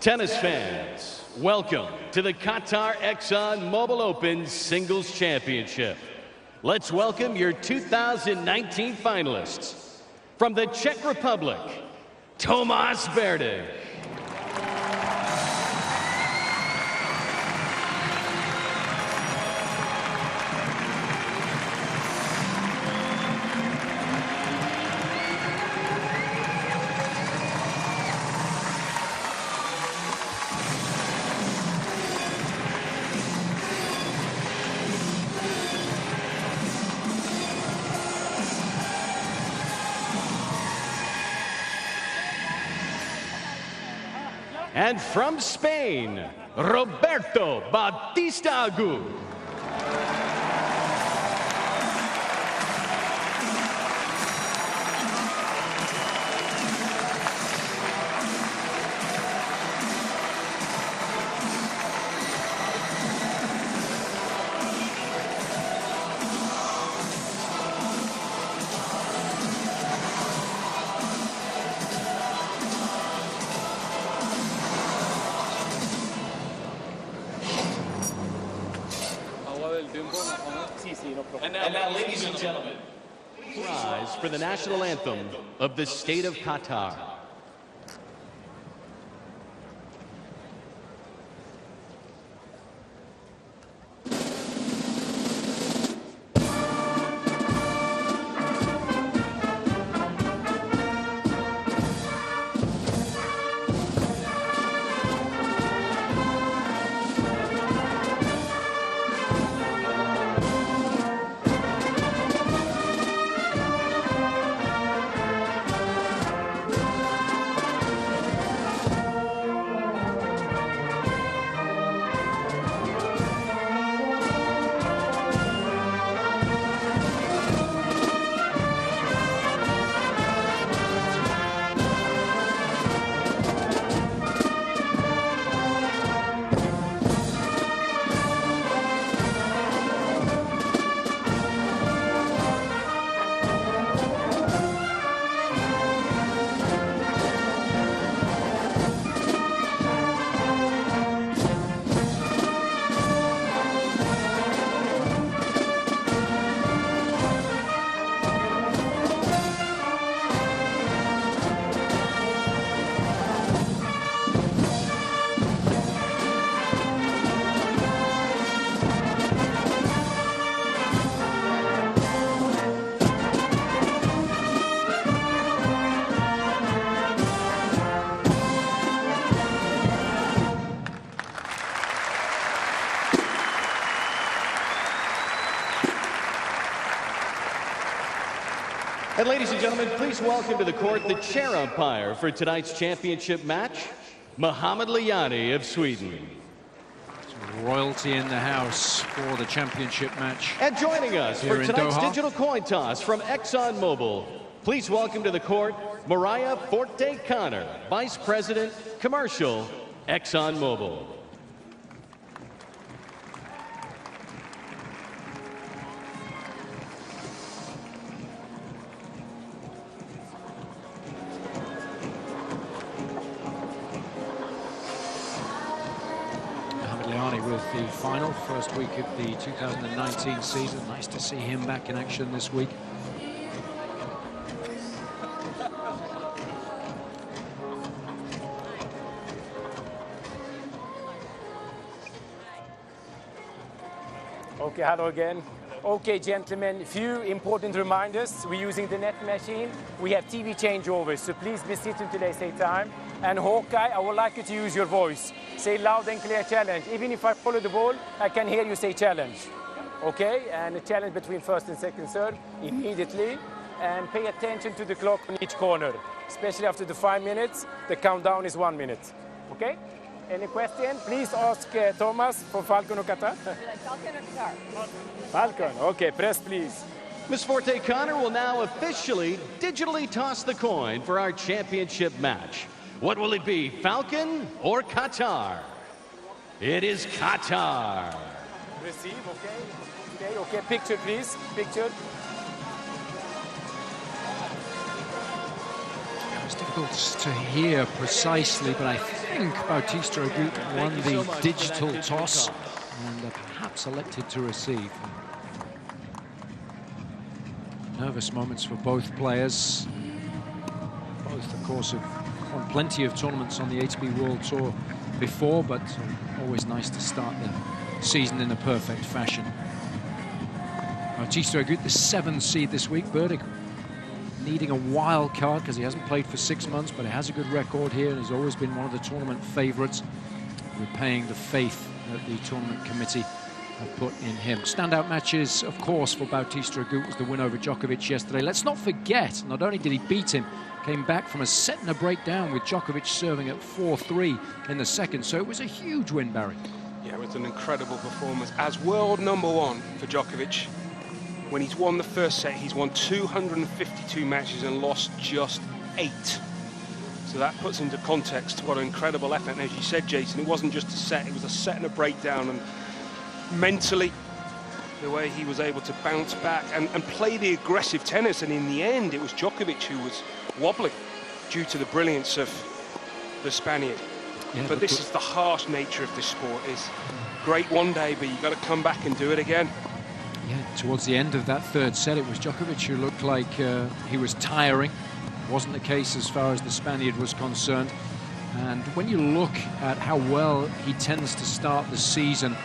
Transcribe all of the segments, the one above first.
Tennis fans, welcome to the Qatar Exxon Mobil Open Singles Championship. Let's welcome your 2019 finalists. From the Czech Republic, Tomáš Berdych. And from Spain, Roberto Bautista. And now, ladies and gentlemen, rise for the national anthem of the state of Qatar. And ladies and gentlemen, please welcome to the court the chair umpire for tonight's championship match, Mohamed Liani of Sweden. Royalty in the house for the championship match. And joining us for tonight's Doha, digital coin toss from Exxon Mobil, please welcome to the court Mariah Forte Connor, Vice President, Commercial, Exxon Mobil. with the final, first week of the 2019 season. Nice to see him back in action this week. Okay, hello again. Okay, gentlemen, a few important reminders. We're using the net machine. We have TV changeovers, so please be seated till I say time. And Hawkeye, I would like you to use your voice. Say loud and clear challenge. Even if I follow the ball, I can hear you say challenge. Okay, and a challenge between first and second serve immediately. And pay attention to the clock on each corner, especially after the 5 minutes. The countdown is 1 minute. Okay? Any question? Please ask Thomas for Falcon or Qatar. Falcon or Qatar? Falcon. Okay, press please. Ms. Forte Connor will now officially digitally toss the coin for our championship match. What will it be, Falcon or Qatar? It is Qatar. Receive, okay. Okay, picture please, picture. It's difficult to hear precisely, but I think Bautista Agut won the digital toss and perhaps elected to receive. Nervous moments for both players. Both, of course, have won plenty of tournaments on the ATP World Tour before, but always nice to start the season in a perfect fashion. Bautista Agut, the 7th seed this week. Berdych needing a wild card because he hasn't played for 6 months, but he has a good record here and he's always been one of the tournament favourites, repaying the faith that the tournament committee have put in him. Standout matches, of course, for Bautista Agut was the win over Đoković yesterday. Let's not forget, not only did he beat him, came back from a set and a breakdown with Đoković serving at 4-3 in the second, so it was a huge win, Barry. Yeah, it was an incredible performance. As world #1 for Đoković, when he's won the first set, he's won 252 matches and lost just 8. So that puts into context what an incredible effort. And as you said, Jason, it wasn't just a set, it was a set and a breakdown. And mentally, the way he was able to bounce back and play the aggressive tennis. And in the end, it was Đoković who was wobbling due to the brilliance of the Spaniard. Yeah, but this is the harsh nature of this sport. It's great one day, but you've got to come back and do it again. Yeah, towards the end of that third set, it was Đoković who looked like he was tiring. Wasn't the case as far as the Spaniard was concerned. And when you look at how well he tends to start the season,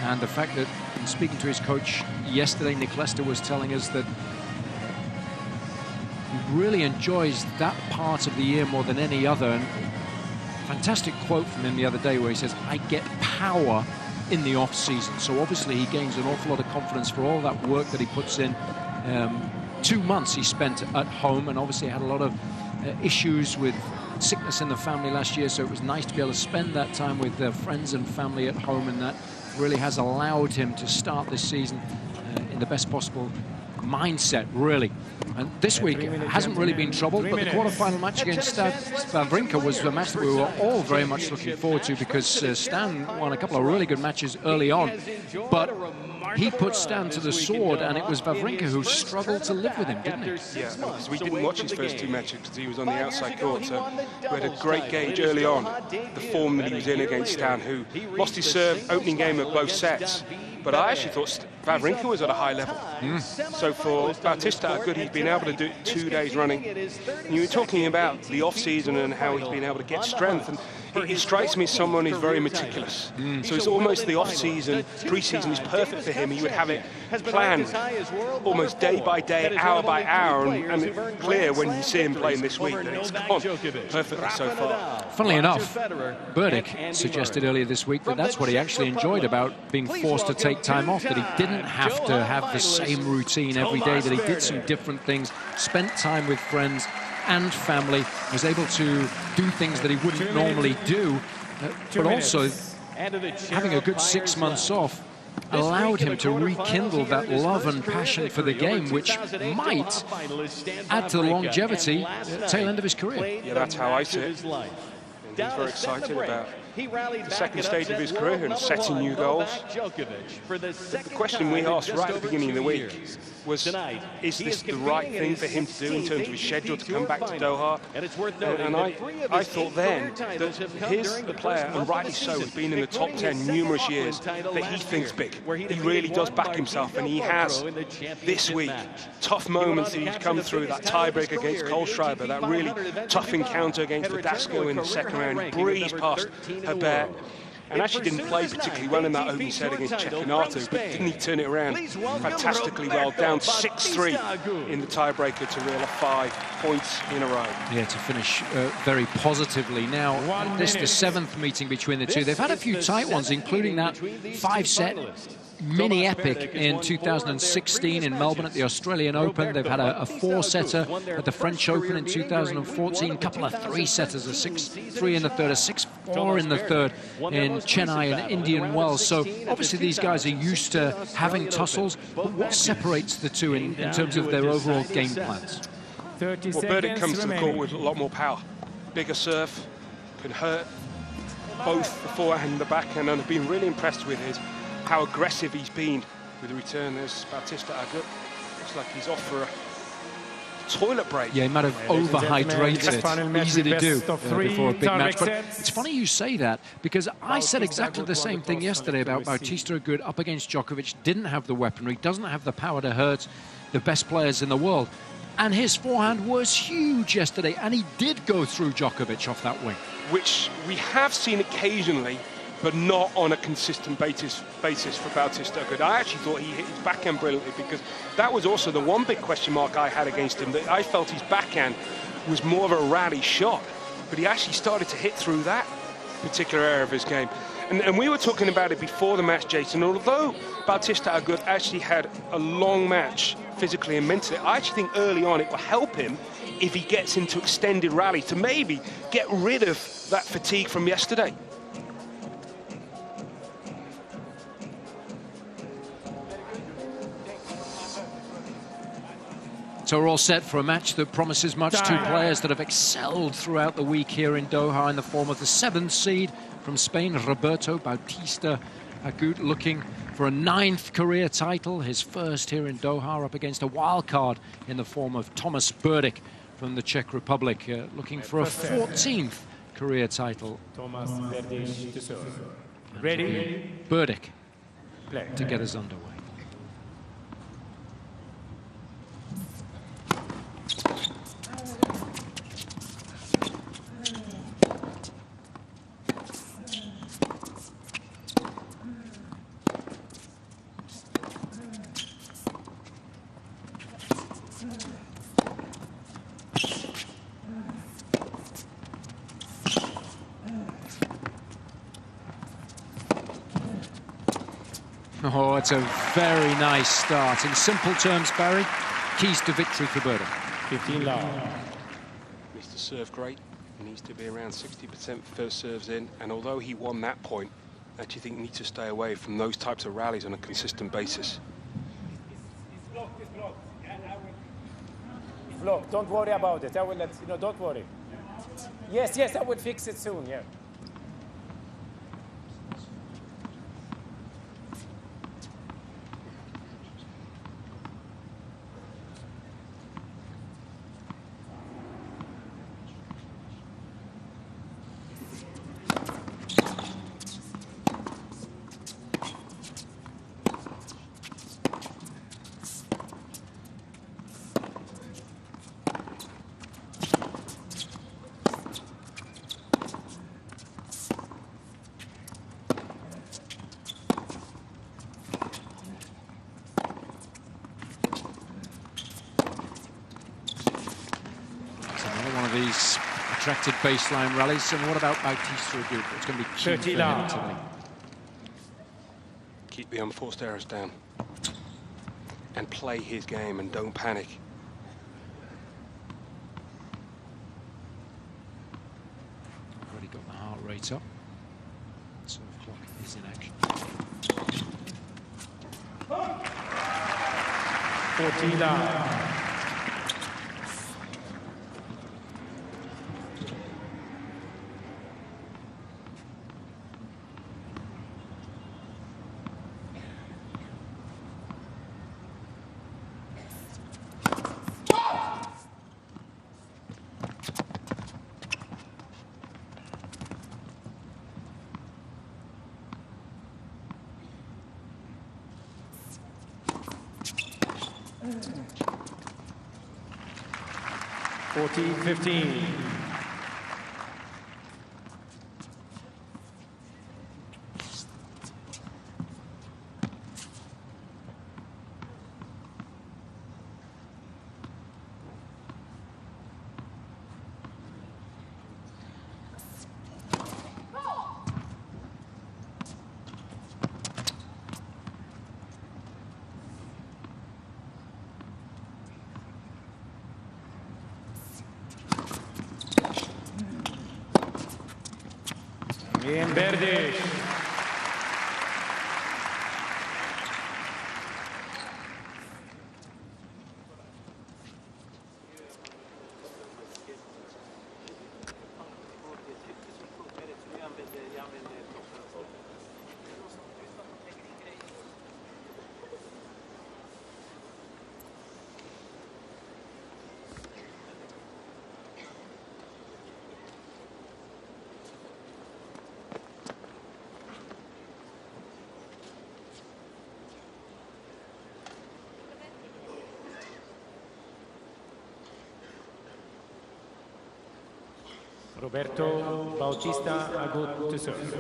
and the fact that, in speaking to his coach yesterday, Nick Lester was telling us that he really enjoys that part of the year more than any other. And fantastic quote from him the other day where he says, "I get power in the off-season." So obviously he gains an awful lot of confidence for all that work that he puts in. 2 months he spent at home, and obviously had a lot of issues with sickness in the family last year, so it was nice to be able to spend that time with friends and family at home, and that really has allowed him to start this season in the best possible mindset, really. And this week hasn't really been troubled, but the quarterfinal match against Wawrinka was a match that we were all very much looking forward to, because Stan won a couple of really good matches early on, but he put Stan to the sword, and it was Wawrinka who struggled to live with him, didn't he? Yeah, because we didn't watch his first 2 matches because he was on the outside court, so we had a great gauge early on the form that he was in against Stan, who lost his serve opening game of both sets. But I actually thought Wawrinka was at a high level. So for Bautista Agut, he's been able to do it 2 days running. And you were talking about the off-season and how he's been able to get strength, and he strikes me as someone who's very meticulous. So it's almost the off-season, pre-season is perfect for him. He would have it planned almost day by day, hour by hour, and it's clear when you see him playing this week that it's gone perfectly so far. Funnily enough, Berdych suggested earlier this week that that's what he actually enjoyed about being forced to take time off, that he didn't have to have the same routine every day, that he did some different things, spent time with friends and family, was able to do things that he wouldn't normally do, but also having a good 6 months off allowed him to rekindle that love and passion for the game, which might add to the longevity tail end of his career. Yeah, that's how I see it. And he's very excited about the second stage of his career and setting new goals. The question we asked right at the beginning of the week was, is this the right thing for him to do in terms of his schedule to come back to Doha? And I thought then that here's a player, and rightly so, has been in the top 10 numerous years, that he thinks big. He really does back himself, and he has this week. Tough moments that he's come through, that tiebreak against Kohlschreiber, that really tough encounter against Verdasco in the second round. He breezed past Herbert, and actually didn't play particularly well in that opening set against Cecchinato, but didn't he turn it around fantastically well, down 6-3 in the tiebreaker to reel off 5 points in a row. Yeah, to finish very positively. Now, this is the 7th meeting between the two. They've had a few tight ones, including that 5-set mini epic in 2016 in Melbourne at the Australian Open. They've had a 4-setter at the French Open in 2014, a couple of 3-setters, a 6-3 in the third, a 6-4 in the third in Chennai and Indian Wells. So obviously these guys are used to having tussles, but what separates the two in terms of their overall game plans? Well, Berdych comes to the court with a lot more power. Bigger serve, can hurt both the forehand and the backhand, and I've been really impressed with how aggressive he's been with the return. There's Bautista Agut. Looks like he's off for a toilet break. Yeah, he might have overhydrated. Easy to do before a big match. But it's funny you say that, because I said exactly the same thing yesterday about Bautista Agut up against Djokovic. Didn't have the weaponry, doesn't have the power to hurt the best players in the world. And his forehand was huge yesterday, and he did go through Djokovic off that wing. Which we have seen occasionally, but not on a consistent basis for Bautista Agut. I actually thought he hit his backhand brilliantly, because that was also the one big question mark I had against him, that I felt his backhand was more of a rally shot, but he actually started to hit through that particular area of his game. And we were talking about it before the match, Jason. Although Bautista Agut actually had a long match physically and mentally, I actually think early on it will help him if he gets into extended rally to maybe get rid of that fatigue from yesterday. So we're all set for a match that promises much. Two players that have excelled throughout the week here in Doha in the form of the 7th seed from Spain, Roberto Bautista Agut, looking for a 9th career title, his first here in Doha, up against a wild card in the form of Thomas Berdych from the Czech Republic, looking for a 14th career title. Thomas Berdych to serve. Ready? Berdych Play. to get us underway. Oh, it's a very nice start. In simple terms, Barry, keys to victory for Berdych. 15 love. Needs to serve great. He needs to be around 60% first serves in. And although he won that point, I actually think he needs to stay away from those types of rallies on a consistent basis. It's blocked. Don't worry about it. I will let you know. Don't worry. Yes, I will fix it soon. Yeah. These attractive baseline rallies. And what about Bautista Agut? It's going to be key for him today. Keep the unforced errors down and play his game, and don't panic. Already got the heart rate up. So the clock is in action. 14 down. Fourteen, 15. In Berdych. Roberto Bautista are good to serve.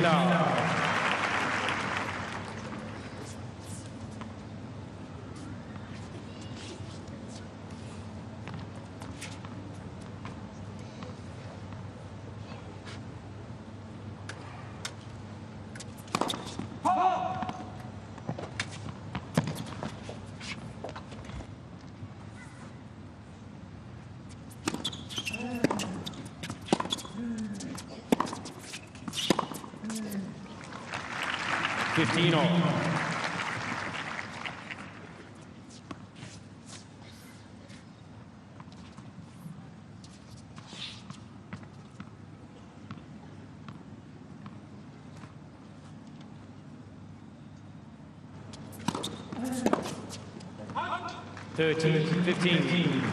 Now. 15 all. Thirteen, 15.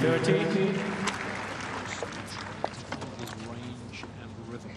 30. His range and rhythm.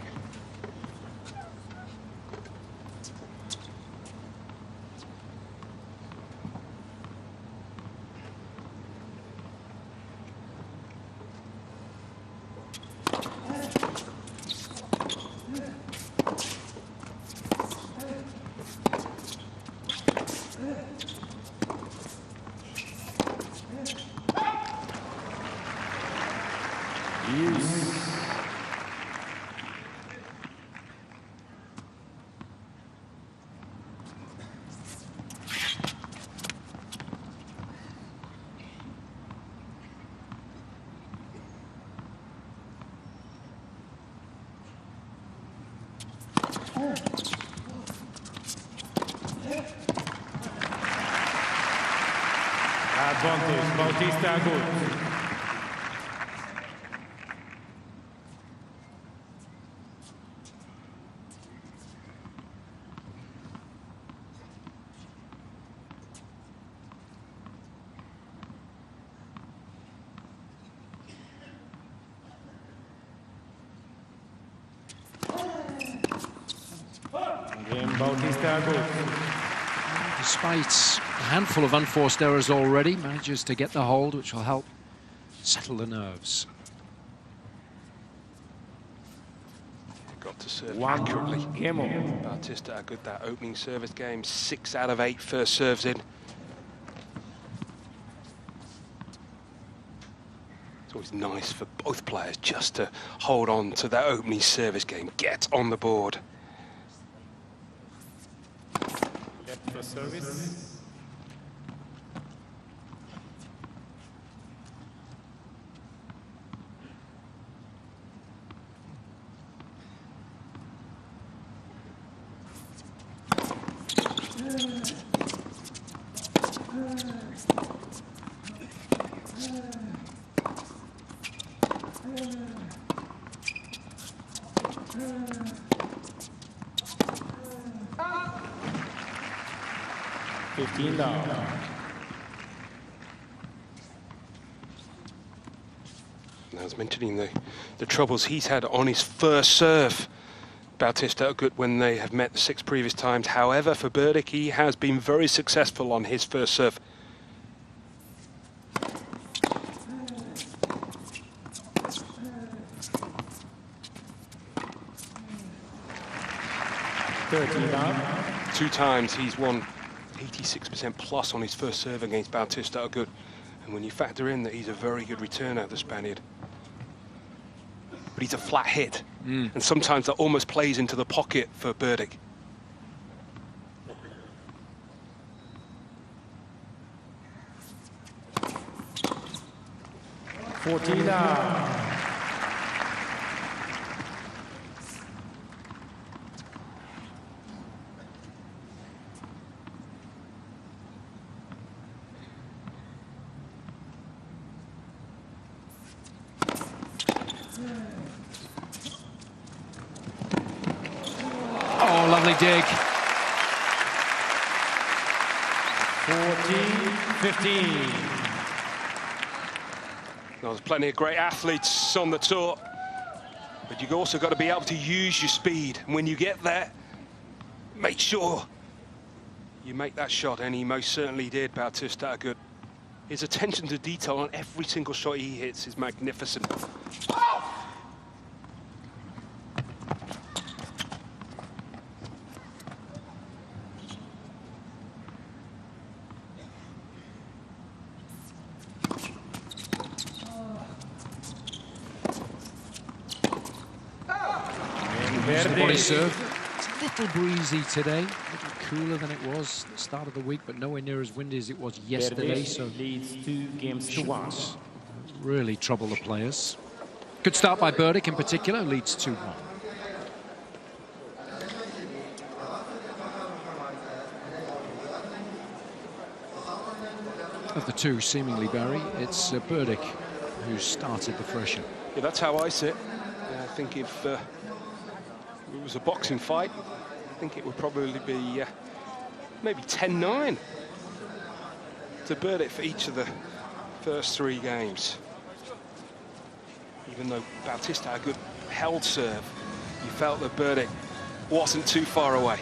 Advantage, Bautista good. Again, Bautista good. Despite a handful of unforced errors already, manages to get the hold, which will help settle the nerves. Got to serve accurately. Bautista are good that opening service game. 6 out of 8 first serves in. It's always nice for both players just to hold on to that opening service game, get on the board. For service. Down. I was mentioning the troubles he's had on his first serve. Bautista are good when they have met the 6 previous times. However, for Berdych, he has been very successful on his first serve. Down. 2 times he's won 86% plus on his first serve against Bautista are good. And when you factor in that he's a very good returner, the Spaniard. But he's a flat hit. And sometimes that almost plays into the pocket for Berdych. Oh, lovely dig. 14-15. Now, there's plenty of great athletes on the tour, but you've also got to be able to use your speed. And when you get there, make sure you make that shot, and he most certainly did, Bautista. Good. His attention to detail on every single shot he hits is magnificent. Body serve. It's a little breezy today, a little cooler than it was at the start of the week, but nowhere near as windy as it was yesterday. So leads 2-1. Really trouble the players. Good start by Berdych in particular, leads 2-1. Of the two, seemingly, Barry, it's Berdych who started the fresher. Yeah, that's how I see it. I think if it was a boxing fight, I think it would probably be maybe 10-9 to Berdych for each of the first 3 games. Even though Bautista had a good held serve, you felt that Berdych wasn't too far away.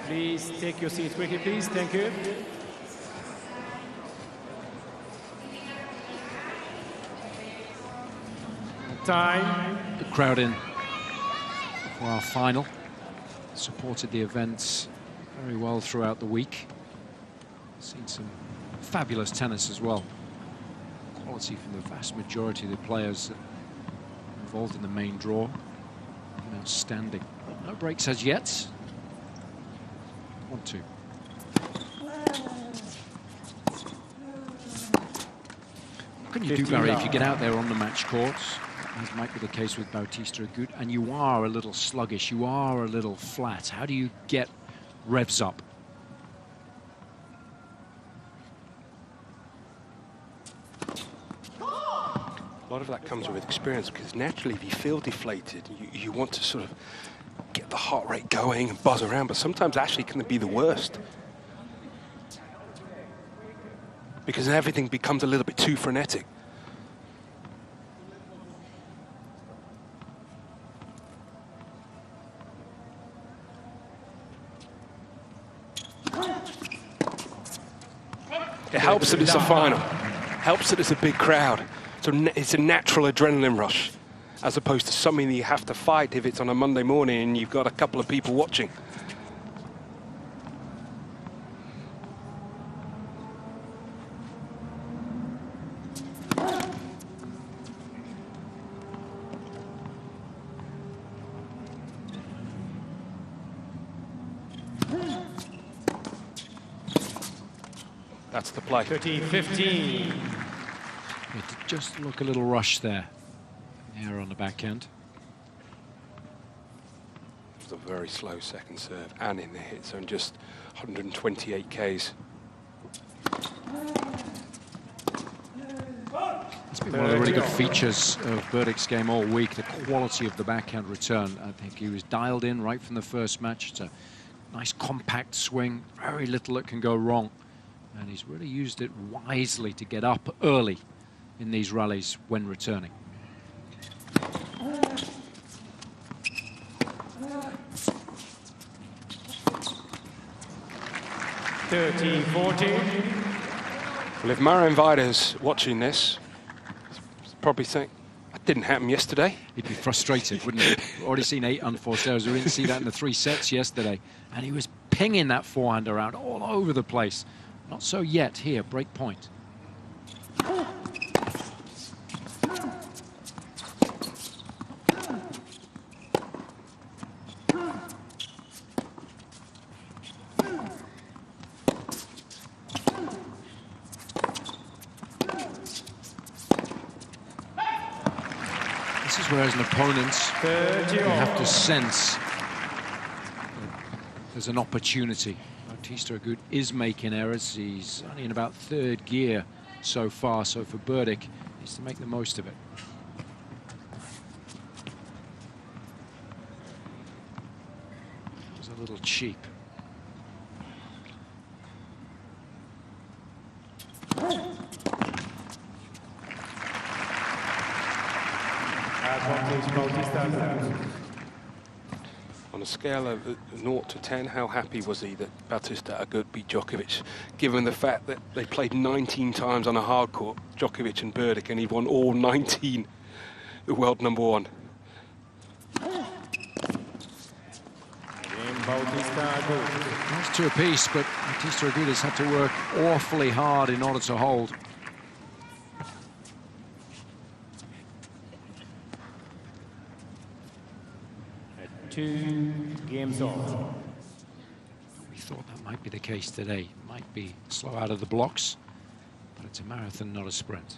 Please take your seats quickly, please. Thank you. Time. The crowd in for our final. Supported the events very well throughout the week. Seen some fabulous tennis as well. Quality from the vast majority of the players involved in the main draw. Outstanding. No breaks as yet. 1-2. What can you do, Barry, if you get out there on the match courts, as might be the case with Bautista Agut, and you are a little sluggish, you are a little flat? How do you get revs up? A lot of that comes with experience, because naturally if you feel deflated, you want to sort of get the heart rate going and buzz around, but sometimes actually can be the worst. Because everything becomes a little bit too frenetic. It helps that it's a final. Helps that it's a big crowd. So it's a natural adrenaline rush, as opposed to something that you have to fight if it's on a Monday morning and you've got a couple of people watching. That's the play. 13-15. It did just look a little rushed there. Error on the back end. It was a very slow second serve and in the hit zone, just 128 Ks. It's been one of the really good features of Berdych's game all week, the quality of the backhand return. I think he was dialed in right from the first match. It's a nice compact swing, very little that can go wrong. And he's really used it wisely to get up early in these rallies when returning. 13-14. Well, if Marian Vajda's watching this, he's probably think, that didn't happen yesterday. He'd be frustrated, wouldn't he? Already seen 8 unforced errors. We didn't see that in the 3 sets yesterday. And he was pinging that forehand around all over the place. Not so yet here, break point. This is where, as an opponent, you have to sense there's an opportunity. Bautista is making errors. He's only in about 3rd gear so far, so for Berdych, he needs to make the most of it. It was a little cheap. On a scale of 0 to 10, how happy was he that Bautista beat Đoković, given the fact that they played 19 times on a hard court, Đoković and Berdych, and he won all 19, the world #1. That's 2 apiece, but Bautista has had to work awfully hard in order to hold. Games on. We thought that might be the case today. Might be slow out of the blocks, but it's a marathon, not a sprint.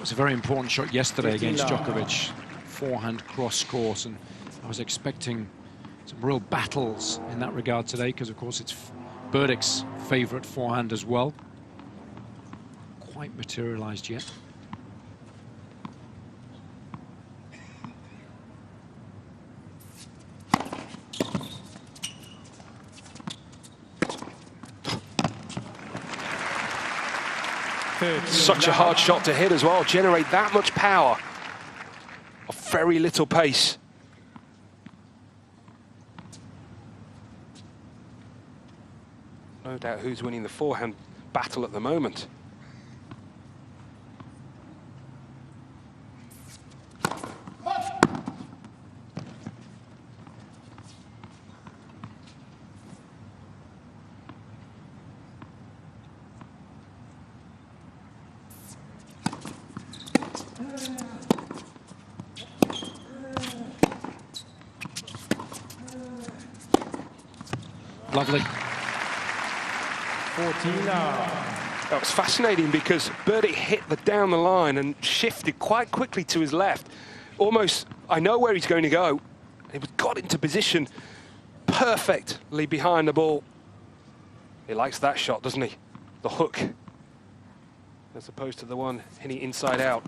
It's a very important shot yesterday against Đoković. Forehand cross court, and I was expecting some real battles in that regard today, because of course it's Berdych's favourite forehand as well. Quite materialised yet. Such a hard shot to hit as well, generate that much power of very little pace. No doubt who's winning the forehand battle at the moment. Lovely. 14 now. That was fascinating because Berdych hit the down the line and shifted quite quickly to his left. Almost, I know where he's going to go. He got into position perfectly behind the ball. He likes that shot, doesn't he? The hook, as opposed to the one hitting inside out.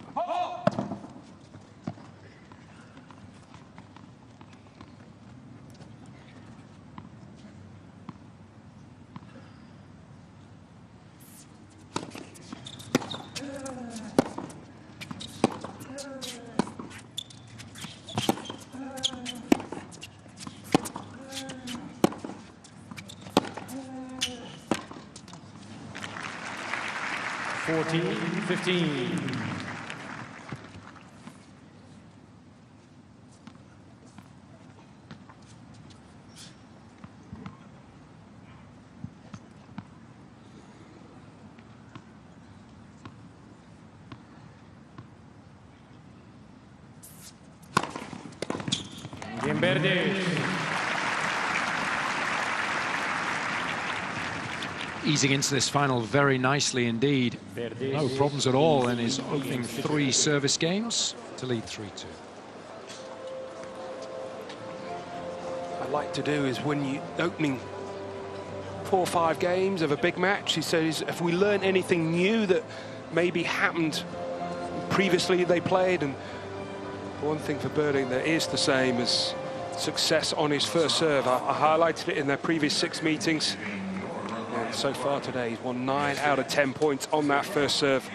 Fourteen, 15. Berdych. easing into this final very nicely indeed. No problems at all in his opening 3 service games to lead 3-2. I'd like to do is when you opening 4 or 5 games of a big match, he says, if we learn anything new that maybe happened previously they played, and one thing for Berdych that is the same as success on his first serve. I highlighted it in their previous 6 meetings, and so far today he's won 9 out of 10 points on that first serve.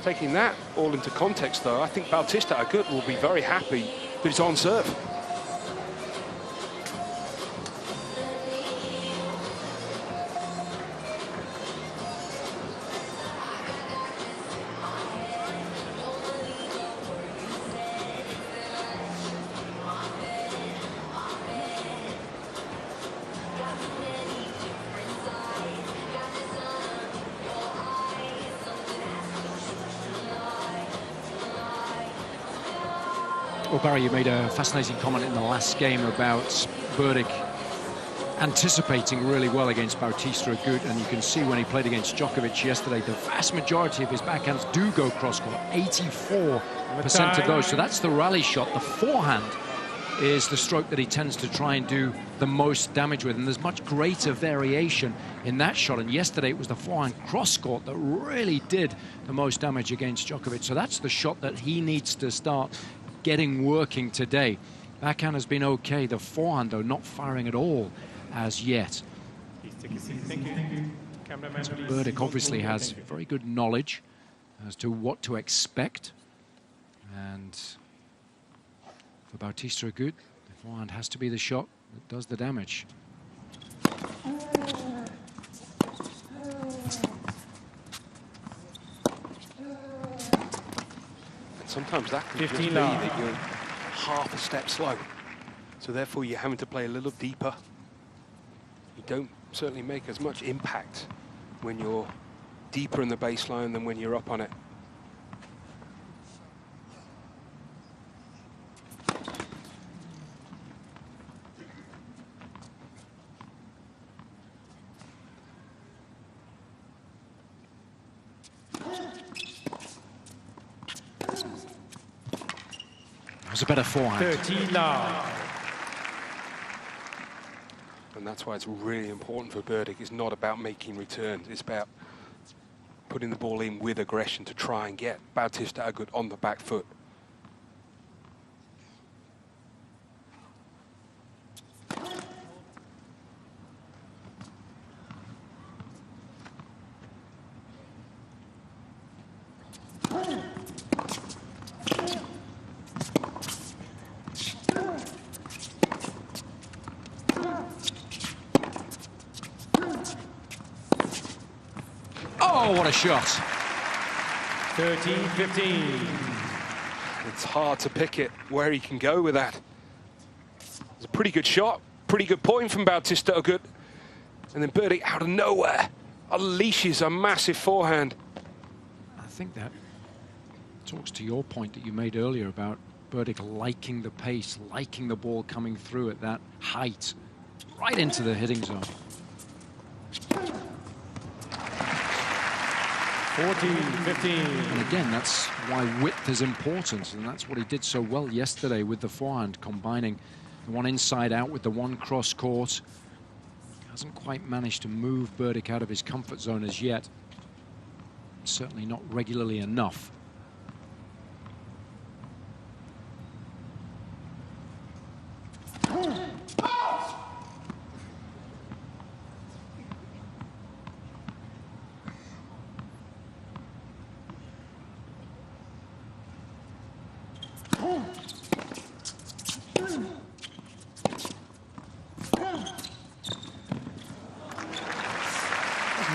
Taking that all into context though, I think Bautista Agut will be very happy that he's on serve. Well, Barry, you made a fascinating comment in the last game about Berdych anticipating really well against Bautista Agut, and you can see when he played against Đoković yesterday, the vast majority of his backhands do go cross-court, 84% of those. So that's the rally shot. The forehand is the stroke that he tends to try and do the most damage with, and there's much greater variation in that shot. And yesterday it was the forehand cross-court that really did the most damage against Đoković. So that's the shot that he needs to start getting working today. Backhand has been okay. The forehand, though, not firing at all as yet. So Berdych obviously has very good knowledge as to what to expect. And for Bautista Agut, the forehand has to be the shot that does the damage. Sometimes that can just be that you're half a step slow. So therefore you're having to play a little deeper. You don't certainly make as much impact when you're deeper in the baseline than when you're up on it. It was a better forehand. 13 now. And that's why it's really important for Berdych. It's not about making returns. It's about putting the ball in with aggression to try and get Bautista Agut on the back foot. Oh, what a shot. 13-15. It's hard to pick it where he can go with that. It's a pretty good shot, pretty good point from Bautista Agut. And then Berdych out of nowhere unleashes a massive forehand. I think that talks to your point that you made earlier about Berdych liking the pace, liking the ball coming through at that height, right into the hitting zone. 14-15. And again, that's why width is important, and that's what he did so well yesterday with the forehand, combining the one inside out with the one cross court. Hasn't quite managed to move Berdych out of his comfort zone as yet. Certainly not regularly enough.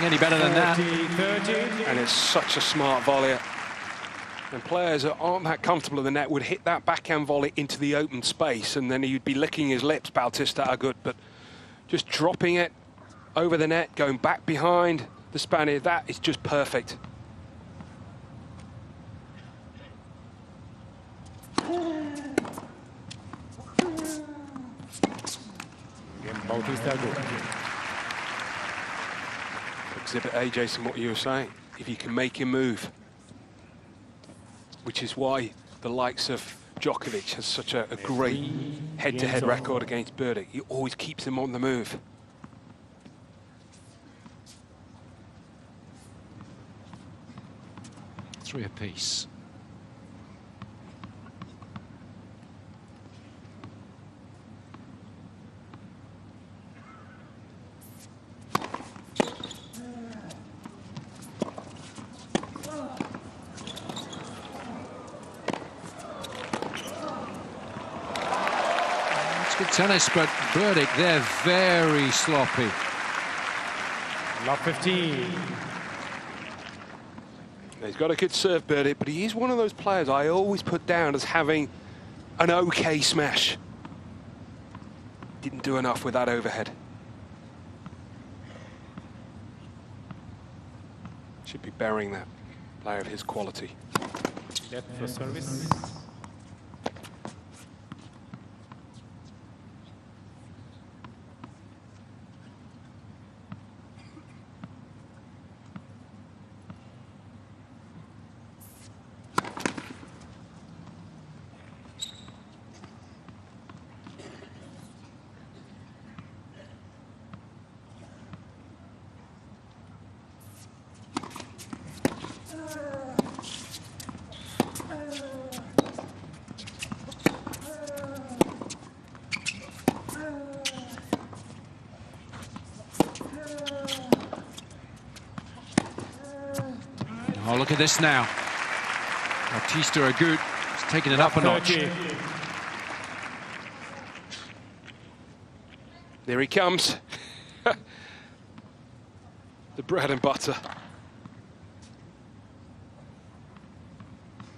Any better than that. And it's such a smart volley. And players that aren't that comfortable in the net would hit that backhand volley into the open space, and then he'd be licking his lips, Bautista Agut. But just dropping it over the net, going back behind the Spaniard, that is just perfect. Bautista good. Exhibit A, Jason, what you were saying. If you can make him move, which is why the likes of Đoković has such a great head-to-head record against Berdych. He always keeps him on the move. Three apiece. Good tennis, but Berdych, they're very sloppy. Love 15. He's got a good serve, Berdych, but he is one of those players I always put down as having an okay smash. Didn't do enough with that overhead. Should be burying that player of his quality. Left for service. Oh, look at this now. Bautista Agut is taking it up a notch. There he comes. The bread and butter.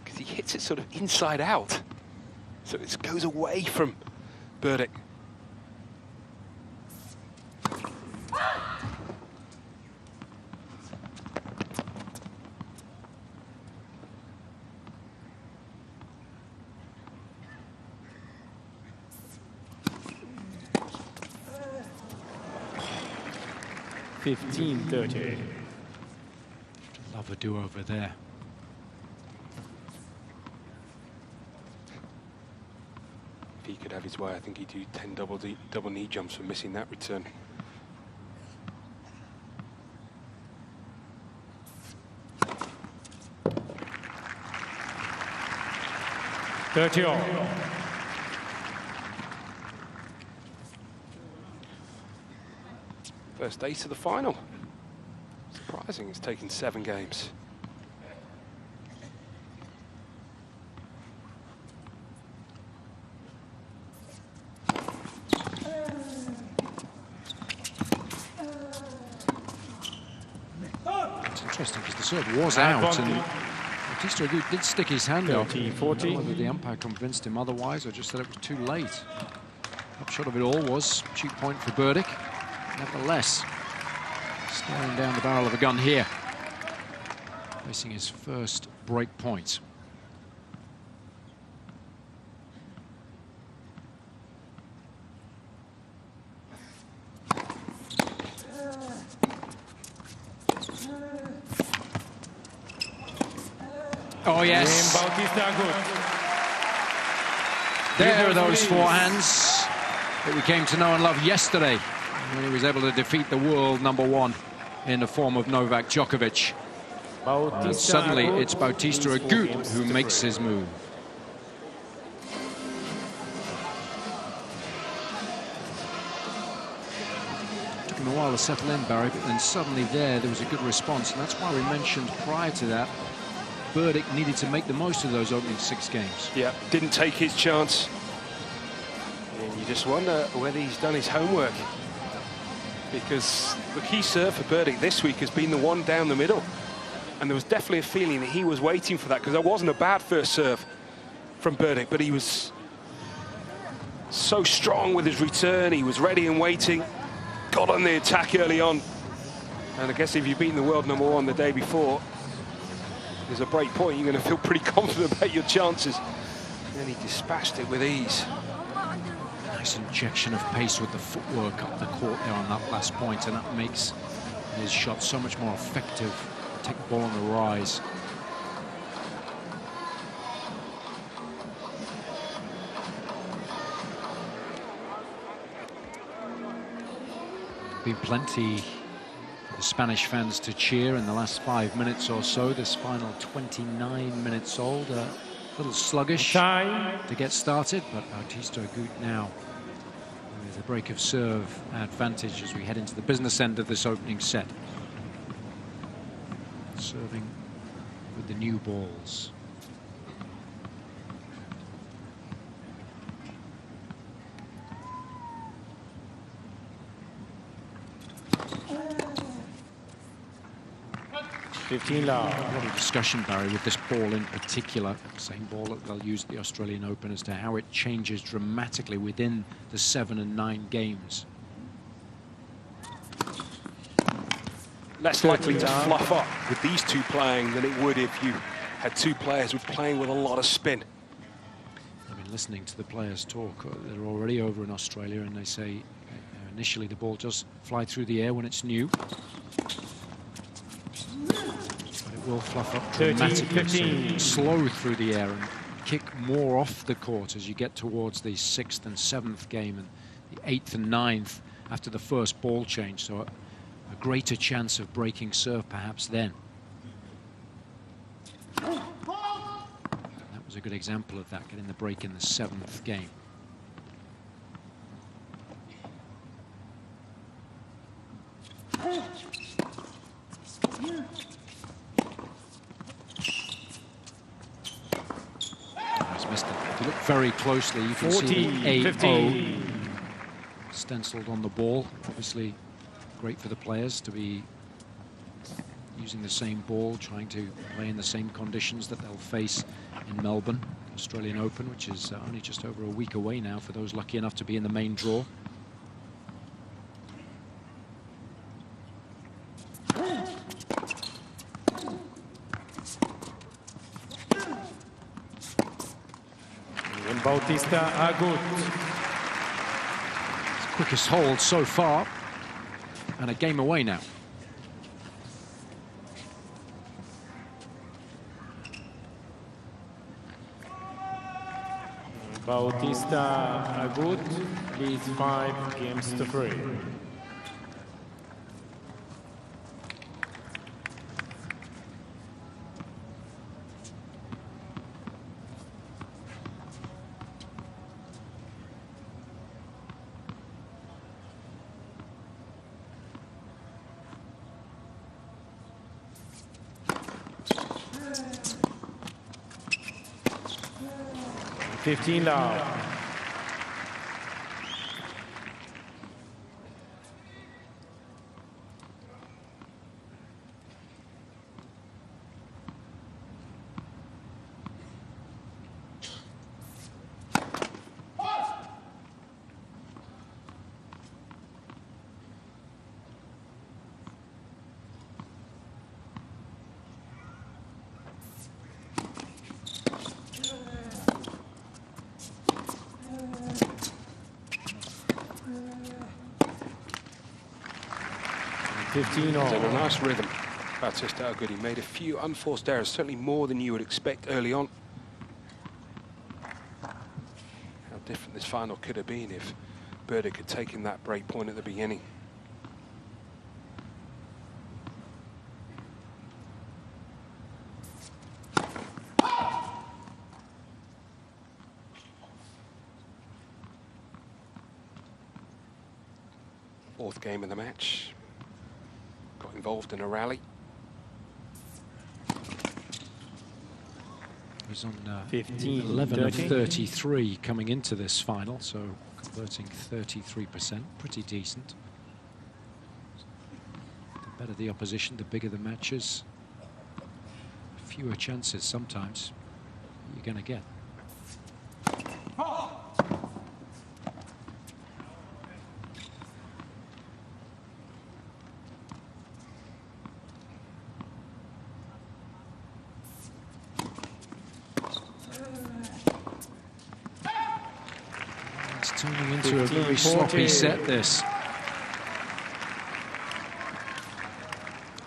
Because he hits it sort of inside out. So it goes away from Berdych. $15-30. Love a do-over there. If he could have his way, I think he'd do 10 double knee jumps for missing that return. $30. First ace of the final. Surprising, it's taken 7 games. It's interesting because the serve was out and Bautista Agut did stick his hand up. 30-40. Whether the umpire convinced him otherwise or just said it was too late. Upshot of it all was cheap point for Berdych. Nevertheless, staring down the barrel of a gun here, facing his first break point. Oh yes, there are those forehands that we came to know and love yesterday, when he was able to defeat the world #1 in the form of Novak Djokovic. And suddenly it's Bautista Agut who makes his move. Took him a while to settle in, Barry, but then suddenly there was a good response, and that's why we mentioned prior to that Berdych needed to make the most of those opening 6 games. Yeah, didn't take his chance. And you just wonder whether he's done his homework. Because the key serve for Berdych this week has been the one down the middle. And there was definitely a feeling that he was waiting for that, because that wasn't a bad first serve from Berdych, but he was so strong with his return. He was ready and waiting, got on the attack early on. And I guess if you've beaten the world #1 the day before, there's a break point, you're going to feel pretty confident about your chances. And then he dispatched it with ease. Nice injection of pace with the footwork up the court there on that last point, and that makes his shot so much more effective. Take the ball on the rise. Been plenty for the Spanish fans to cheer in the last 5 minutes or so. This final 29 minutes old. A little sluggish to get started, but Bautista good now with a break of serve advantage as we head into the business end of this opening set. Serving with the new balls. A lot of discussion, Barry, with this ball in particular, same ball that they'll use at the Australian Open, as to how it changes dramatically within the 7 and 9 games. Less likely to fluff up with these two playing than it would if you had two players playing with a lot of spin. I've been listening to the players talk. They're already over in Australia, and they say initially the ball does fly through the air when it's new. Will fluff up dramatically, so slow through the air and kick more off the court as you get towards the 6th and 7th game and the 8th and 9th after the first ball change, so a greater chance of breaking serve perhaps then. And that was a good example of that, getting the break in the 7th game. If you look very closely, you can see the AO stenciled on the ball. Obviously, great for the players to be using the same ball, trying to play in the same conditions that they'll face in Melbourne, Australian Open, which is only just over a week away now for those lucky enough to be in the main draw. Bautista are good. Quickest hold so far, and a game away now. Bautista are good, leads 5 games to 3. $15. He's in a nice rhythm. Bautista are good. He made a few unforced errors, certainly more than you would expect early on. How different this final could have been if Berdych had taken that break point at the beginning. Fourth game of the match. Got involved in a rally. He's on 11 of 33 coming into this final, so converting 33%, pretty decent. The better the opposition, the bigger the matches, fewer chances sometimes you're going to get. turning into a very sloppy set, this.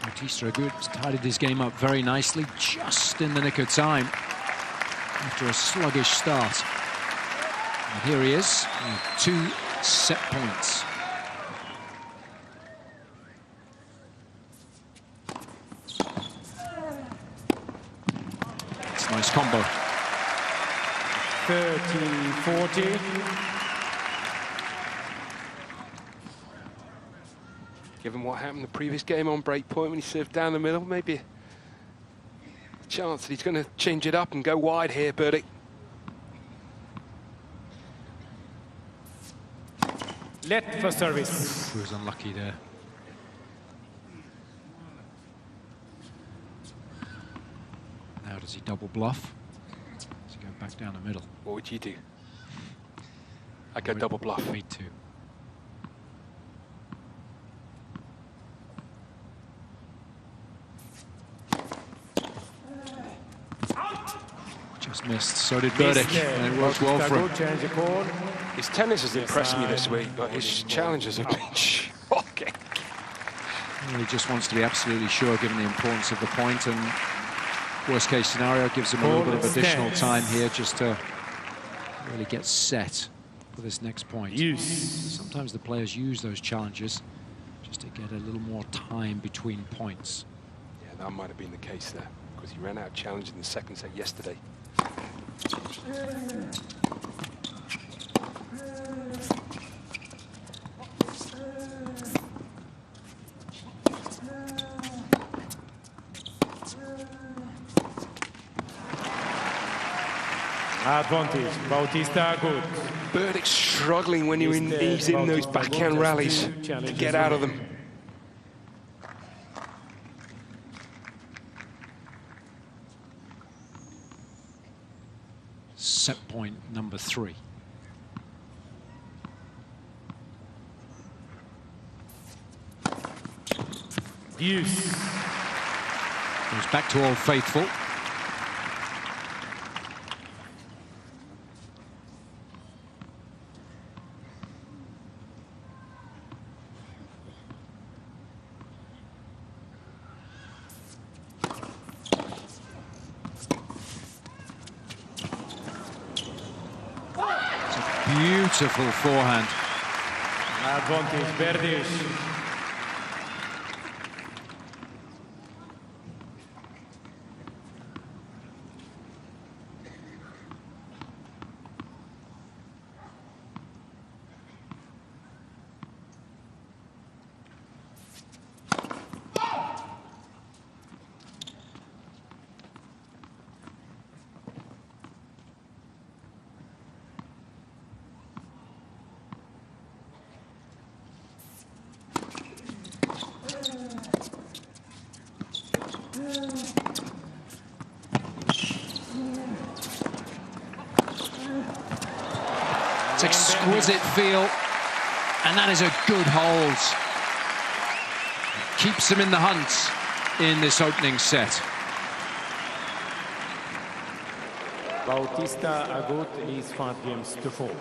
Bautista tidied his game up very nicely, just in the nick of time after a sluggish start. And here he is, with 2 set points. It's a nice combo. 30-40. Given what happened the previous game on break point when he served down the middle, maybe a chance that he's going to change it up and go wide here, Berdych. Let for service. He was unlucky there. Now does he double bluff? Does he go back down the middle? What would you do? I'd go double bluff. Me too. Just missed. So did Berdych, and it worked well for him. His tennis has impressed me this week, but his challenges have been shocking. Well, he just wants to be absolutely sure, given the importance of the point, and worst case scenario gives him a little bit of additional time here just to really get set for this next point. Sometimes the players use those challenges just to get a little more time between points. Yeah, that might have been the case there, because he ran out of challenge in the second set yesterday. Advantage, Bautista good. Berdych struggling when he's in those backhand rallies to get out of them. Set point number 3. Deuce. Goes back to Old Faithful. Beautiful forehand. Advantage, Berdych. It's exquisite feel, and that is a good hold. Keeps him in the hunt in this opening set. Bautista Agut leads 5 games to 4.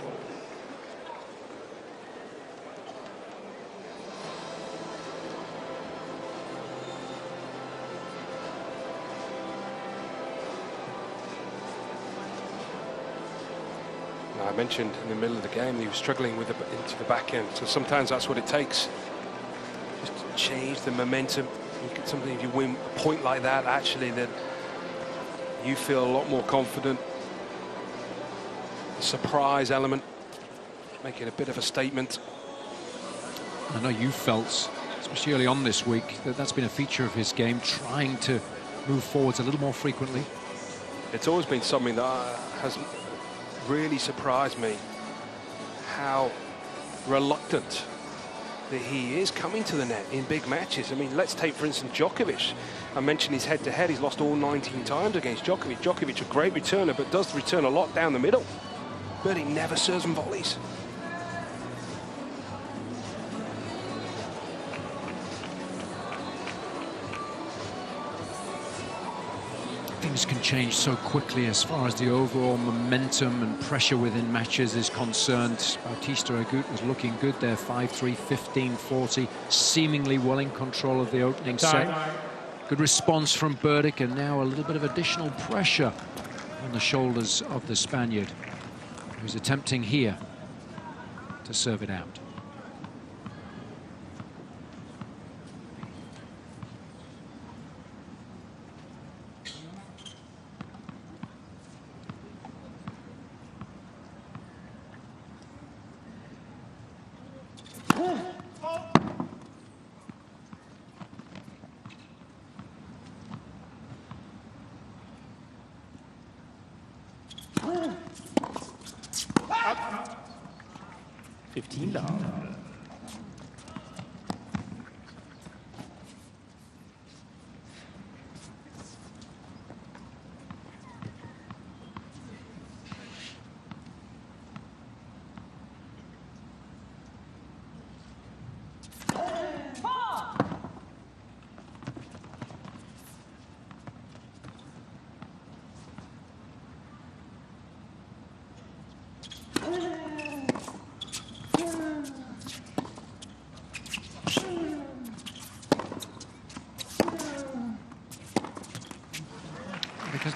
I mentioned in the middle of the game he was struggling with into the backhand, so sometimes that's what it takes. Just to change the momentum. If you win a point like that, actually, then you feel a lot more confident. The surprise element, making a bit of a statement. I know you felt, especially early on this week, that that's been a feature of his game, trying to move forwards a little more frequently. It's always been something that has really surprised me, how reluctant that he is coming to the net in big matches. I mean, let's take, for instance, Đoković. I mentioned his head-to-head. He's lost all 19 times against Đoković. Đoković, a great returner, but does return a lot down the middle. But he never serves and volleys. I think Things can change so quickly as far as the overall momentum and pressure within matches is concerned. Bautista Agut was looking good there, 5-3, 15-40, seemingly well in control of the opening set. Good response from Berdych, and now a little bit of additional pressure on the shoulders of the Spaniard, who's attempting here to serve it out.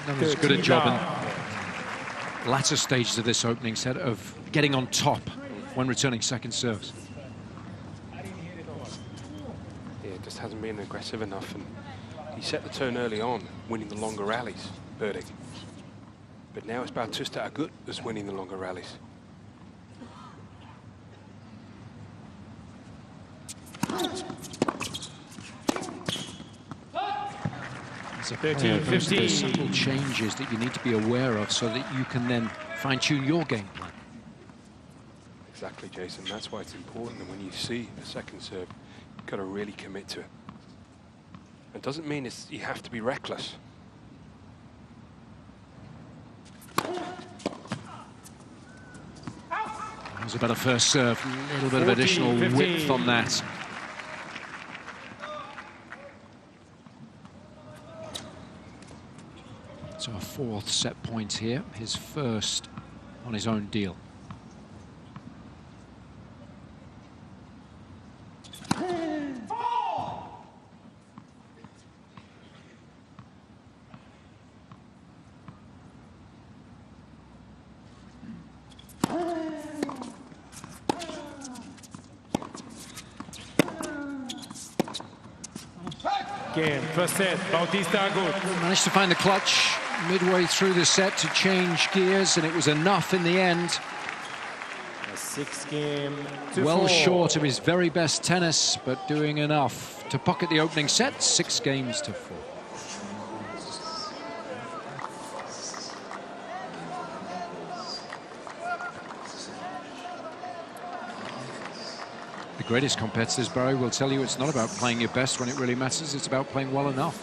Done as good a job in latter stages of this opening set of getting on top when returning second serves. Yeah, it just hasn't been aggressive enough, and he set the tone early on, winning the longer rallies, Berdych. But now it's Bautista Agut that's winning the longer rallies. There's subtle changes that you need to be aware of so that you can then fine-tune your game plan. Exactly, Jason. That's why it's important that when you see a second serve, you've got to really commit to it. It doesn't mean you have to be reckless. That was a better first serve. A little bit of additional width on that. So a fourth set point here, his first on his own deal. Game, first set, Bautista Agut. Managed to find the clutch midway through the set to change gears, and it was enough in the end. A 6-game, well short of his very best tennis, but doing enough to pocket the opening set, 6-4. The greatest competitors, Barry, will tell you it's not about playing your best when it really matters, it's about playing well enough.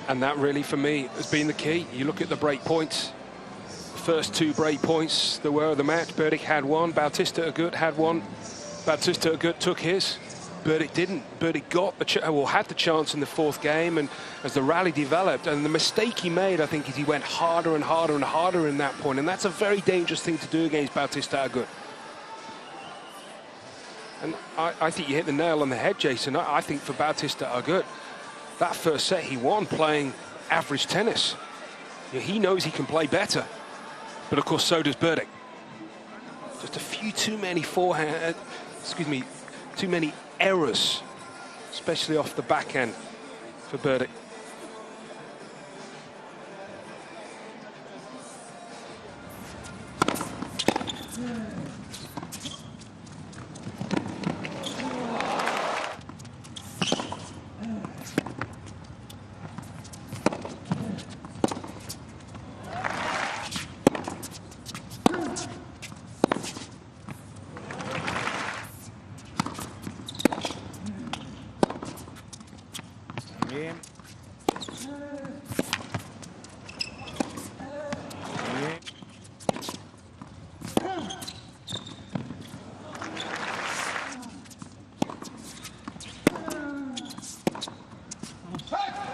And that really, for me, has been the key. You look at the break points. The first 2 break points there were of the match. Berdych had one. Bautista Agut had one. Bautista Agut took his. Berdych didn't. Berdych got the had the chance in the 4th game, and as the rally developed, and the mistake he made, I think, is he went harder and harder and harder in that point, and that's a very dangerous thing to do against Bautista Agut. And I think you hit the nail on the head, Jason. I think for Bautista Agut, that first set he won playing average tennis. Yeah, he knows he can play better, but of course so does Berdych. Just a few too many too many errors, especially off the backhand for Berdych.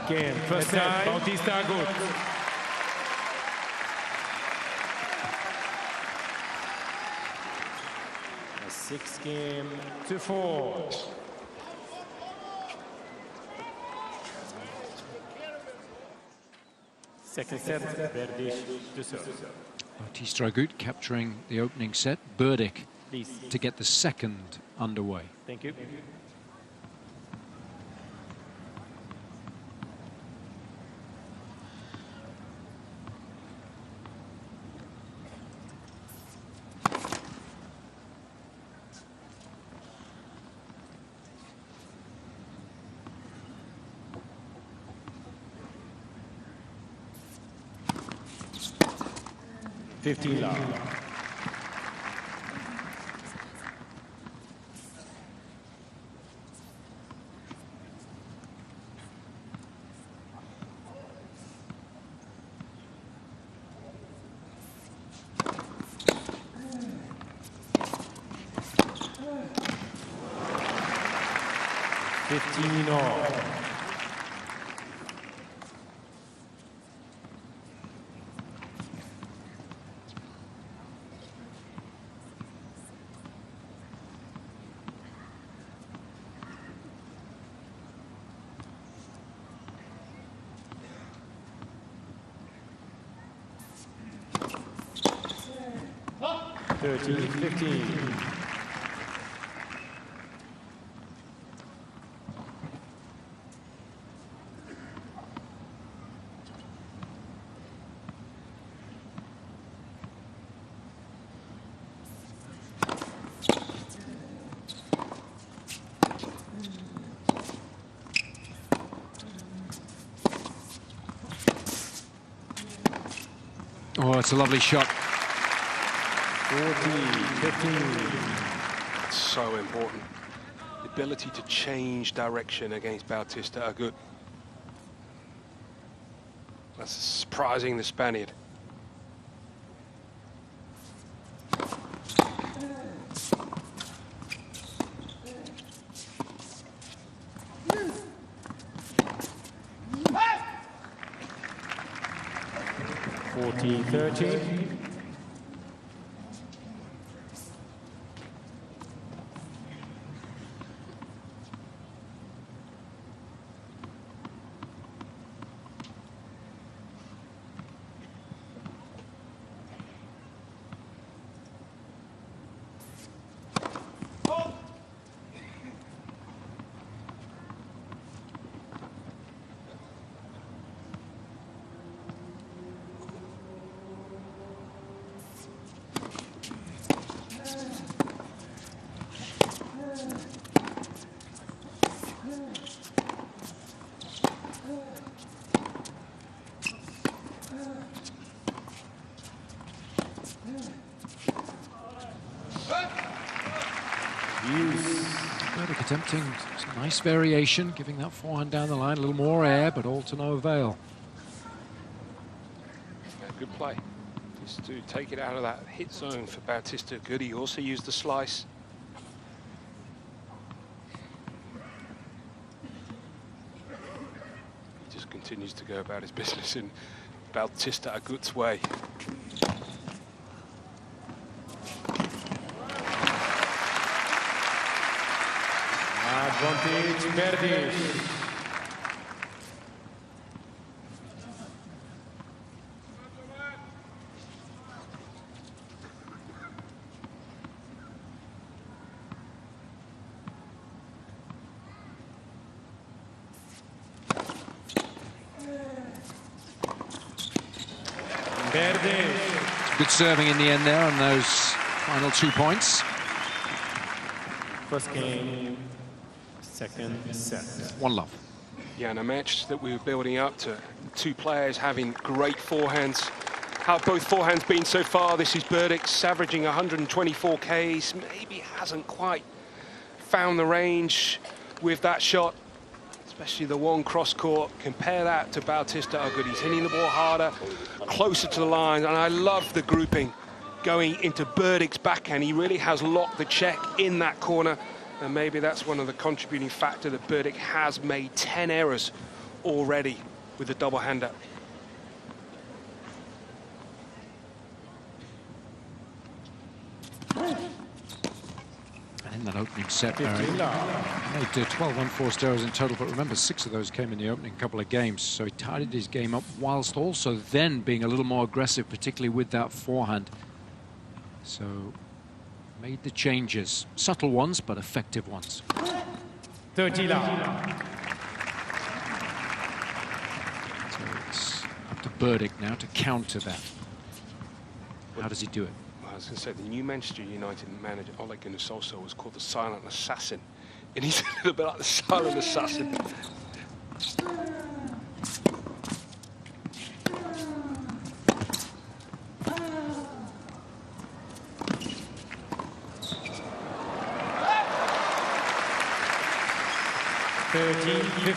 Game, first set, Bautista Agut. 6-4. Second set, Berdych to serve. Bautista capturing the opening set. Berdych Please. to get the second underway. Thank you. $15. $13-15. Oh, it's a lovely shot. 14-15. It's so important. The ability to change direction against Bautista are good. That's surprising the Spaniard. $14-13. Berdych attempting some nice variation, giving that forehand down the line, a little more air, but all to no avail. Yeah, good play. Just to take it out of that hit zone for Bautista. Good. He also used the slice. He just continues to go about his business in Bautista Agut's way. Advantage, Berdych. Good serving in the end there on those final 2 points. First game, second set. 1-love. Yeah, and a match that we were building up to. Two players having great forehands. How have both forehands been so far? This is Berdych averaging 124 Ks. Maybe hasn't quite found the range with that shot, especially the one cross court. Compare that to Bautista Agut. He's hitting the ball harder, closer to the line, and I love the grouping going into Berdych's backhand. He really has locked the check in that corner, and maybe that's one of the contributing factor that Berdych has made 10 errors already with the double-hander. in that opening set, Barry. Made 12 unforced errors in total, but remember, 6 of those came in the opening couple of games. So he tidied his game up whilst also then being a little more aggressive, particularly with that forehand. So made the changes. Subtle ones, but effective ones. 30 love. So it's up to Berdych now to counter that. How does he do it? I was going to say, the new Manchester United manager, Ole Gunnar Solskjaer, was called the Silent Assassin. And he's a little bit like the Silent Assassin.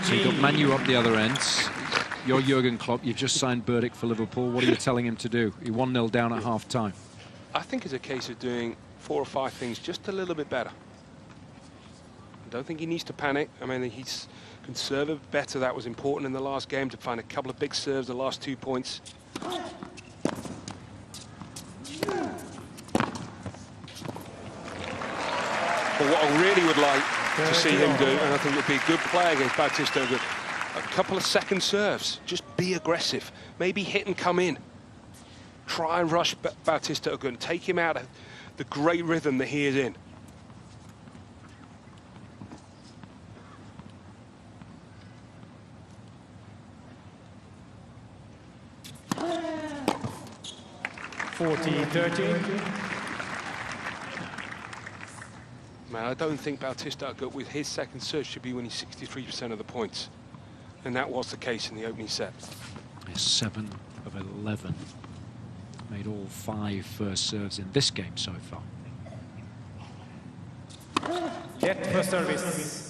So you've got Manu up the other end. You're Jurgen Klopp, you've just signed Berdych for Liverpool. What are you telling him to do? You're 1-0 down at half-time. I think it's a case of doing 4 or 5 things just a little bit better. I don't think he needs to panic. I mean, he's can serve it better. That was important in the last game, to find a couple of big serves, the last 2 points. But what I really would like to see him do, and I think it'd be a good play against Bautista, a couple of second serves. Just be aggressive. Maybe hit and come in. Try and rush Bautista again. Take him out of the great rhythm that he is in. Man, I don't think Bautista with his second serve should be winning 63% of the points. And that was the case in the opening set. 7 of 11. Made all 5 first serves in this game so far. Get first service.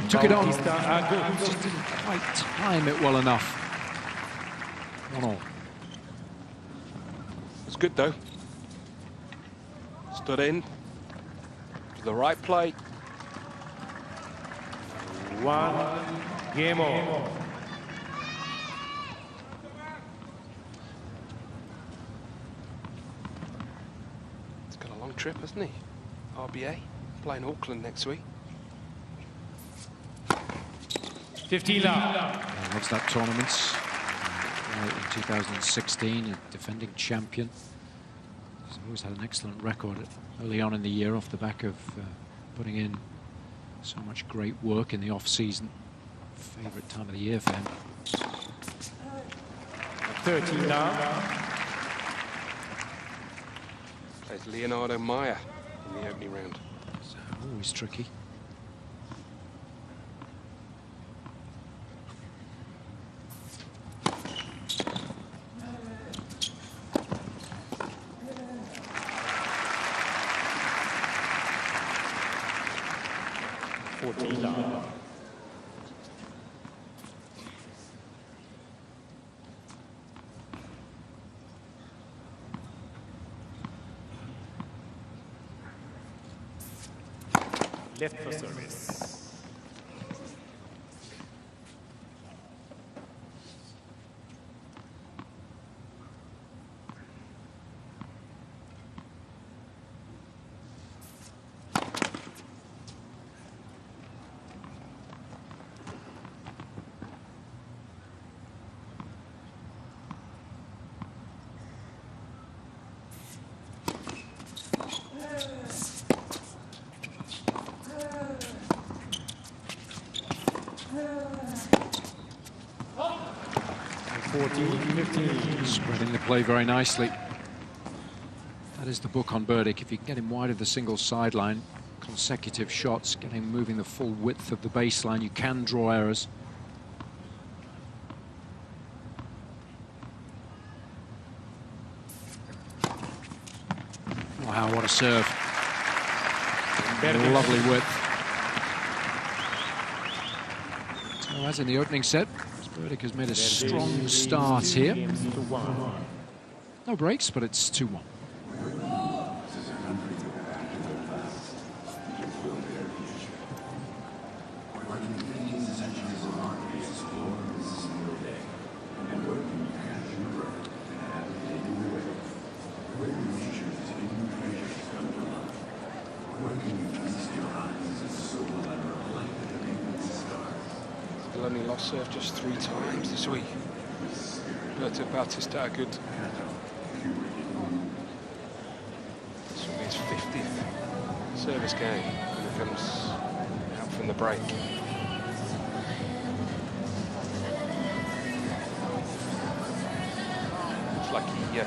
Took it on. Just didn't quite time it well enough. 1-1. It's good though. Stood in to the right play. 1 game over. He's got a long trip, hasn't he? RBA, playing Auckland next week. 15 love. Loves that tournament. In 2016, a defending champion. He's always had an excellent record early on in the year off the back of putting in so much great work in the off-season. Favourite time of the year for him. 13 love. Plays Leonardo Meyer in the opening round. So always tricky. Left for service. Spreading the play very nicely. That is the book on Berdych. If you can get him wide of the single sideline, consecutive shots, get him moving the full width of the baseline, you can draw errors. Wow, what a serve. Lovely width. Well, as in the opening set, Berdych has made a strong start here. No breaks, but it's 2-1. Only lost serve just 3 times this week. Bautista good. This will be his 50th service game when he comes out from the break. Looks like he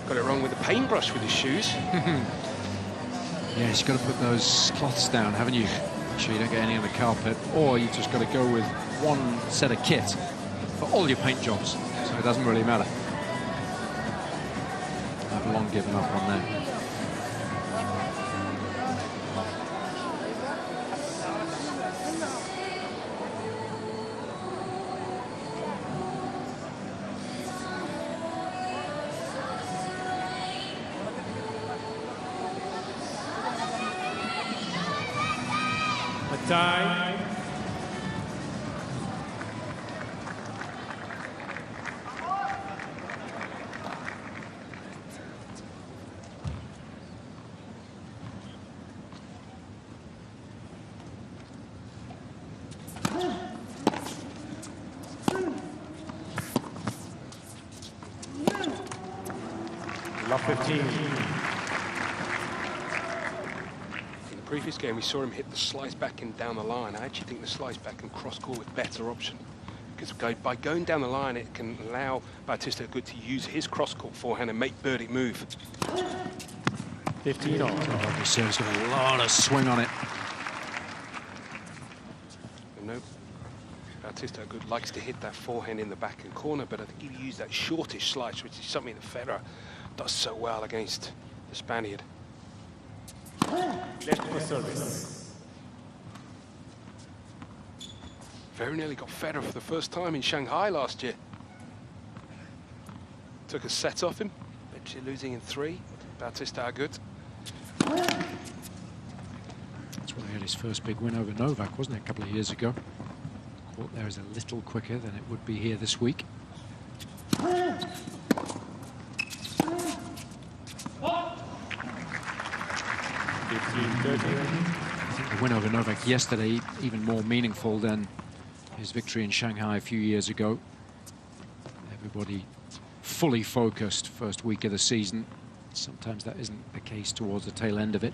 got it wrong with the paintbrush with his shoes. Yes, you've got to put those cloths down, haven't you? Make sure you don't get any on the carpet, or you just got to go with one set of kit for all your paint jobs, so it doesn't really matter. I've long given up on that. A tie. Love 15. In the previous game, we saw him hit the slice back and down the line. I actually think the slice back and cross court is a better option, because by going down the line, it can allow Bautista Agut to use his cross court forehand and make Berdych move. 15 on. Oh, this serve's got a lot of swing on it. No, Bautista Agut likes to hit that forehand in the back and corner, but I think he used that shortish slice, which is something that Federer does so well against the Spaniard. Left for service. Very nearly got Federer for the first time in Shanghai last year. Took a set off him, eventually losing in 3. Bautista Agut. That's when he had his first big win over Novak, wasn't it, a couple of years ago? The court there is a little quicker than it would be here this week. I think the win over Novak yesterday even more meaningful than his victory in Shanghai a few years ago. Everybody fully focused first week of the season. Sometimes that isn't the case towards the tail end of it.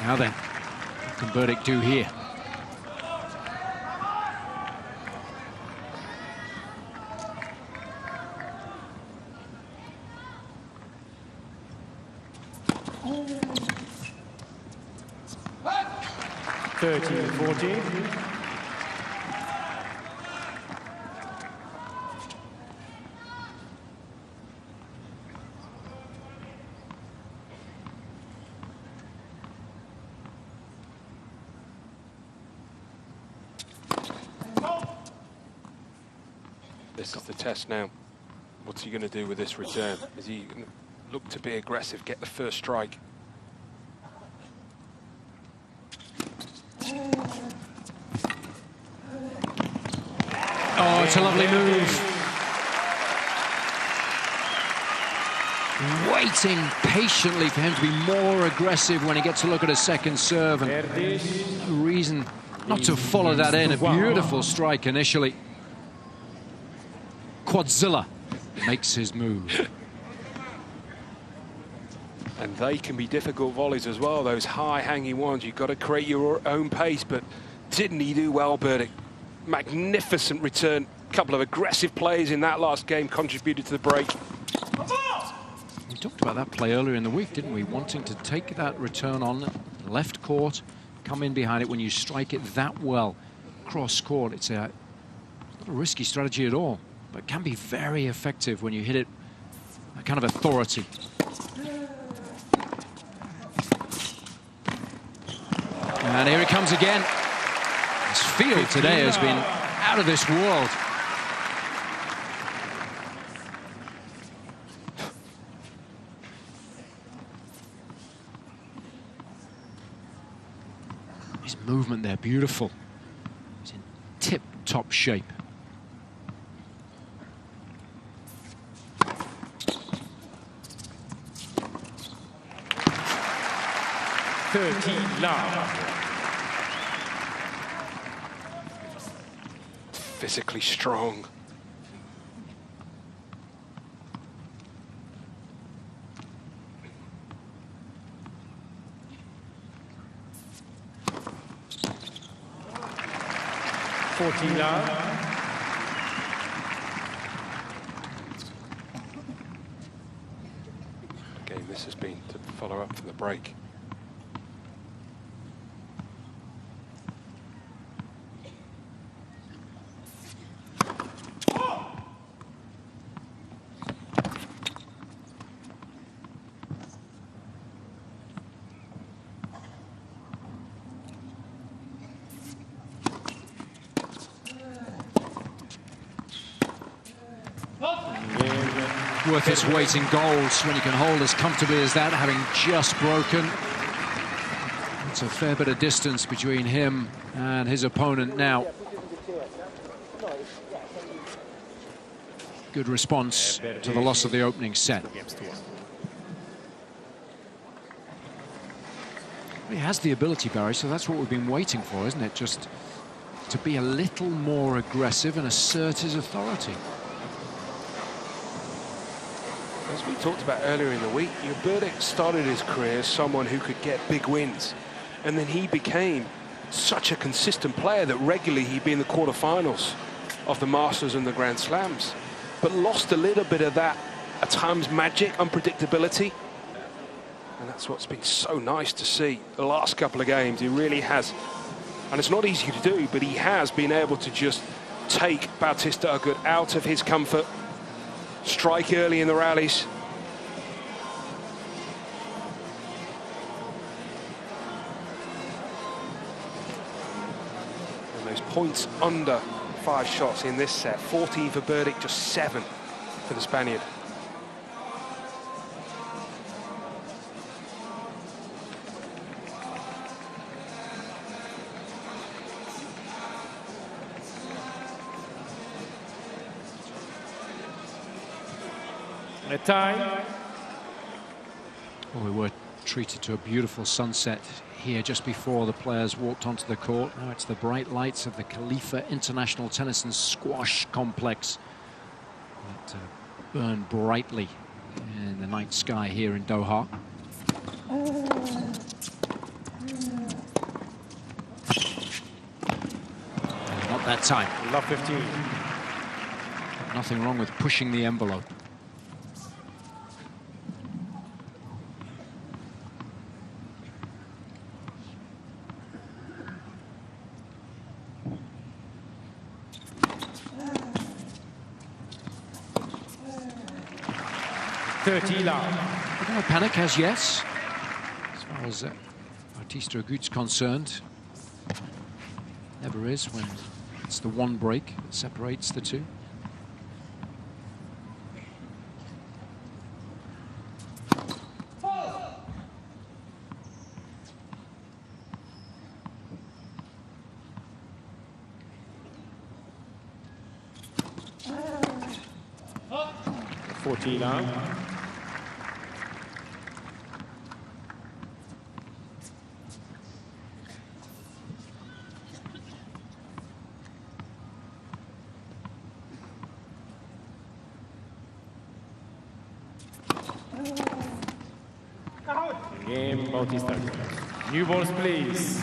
Now then, what can Berdych do here? This is the test now. What's he going to do with this return? Is he going to look to be aggressive, get the first strike? Oh, it's a lovely move. Waiting patiently for him to be more aggressive when he gets a look at a second serve, and no reason not to follow that in. A beautiful strike initially. Quadzilla makes his move. And they can be difficult volleys as well, those high hanging ones. You've got to create your own pace, but didn't he do well, Berdych? Magnificent return. A couple of aggressive plays in that last game contributed to the break. We talked about that play earlier in the week, didn't we? Wanting to take that return on left court, come in behind it when you strike it that well cross court. It's not a risky strategy at all, but can be very effective when you hit it a kind of authority. And here it comes again. This field today has been out of this world. His movement there, beautiful. He's in tip-top shape. Physically strong. Again, this has been to follow up from the break. Worth its weight in gold when you can hold as comfortably as that, having just broken. It's a fair bit of distance between him and his opponent now. Good response to the loss of the opening set. He has the ability, Barry, so that's what we've been waiting for, isn't it? Just to be a little more aggressive and assert his authority. As we talked about earlier in the week, Berdych started his career as someone who could get big wins, and then he became such a consistent player that regularly he'd be in the quarterfinals of the Masters and the Grand Slams, but lost a little bit of that, at times, magic, unpredictability. And that's what's been so nice to see the last couple of games. He really has, and it's not easy to do, but he has been able to just take Bautista Agut out of his comfort, strike early in the rallies. And those points under 5 shots in this set. 14 for Berdych, just 7 for the Spaniard. Time. Well, we were treated to a beautiful sunset here just before the players walked onto the court. Now it's the bright lights of the Khalifa International Tennis and Squash Complex that burn brightly in the night sky here in Doha. Not that time. Love 15. Nothing wrong with pushing the envelope. No panic as yes, as far as Bautista Agut's concerned. Never is when it's the one break that separates the two. Game, Bautista. New balls, please.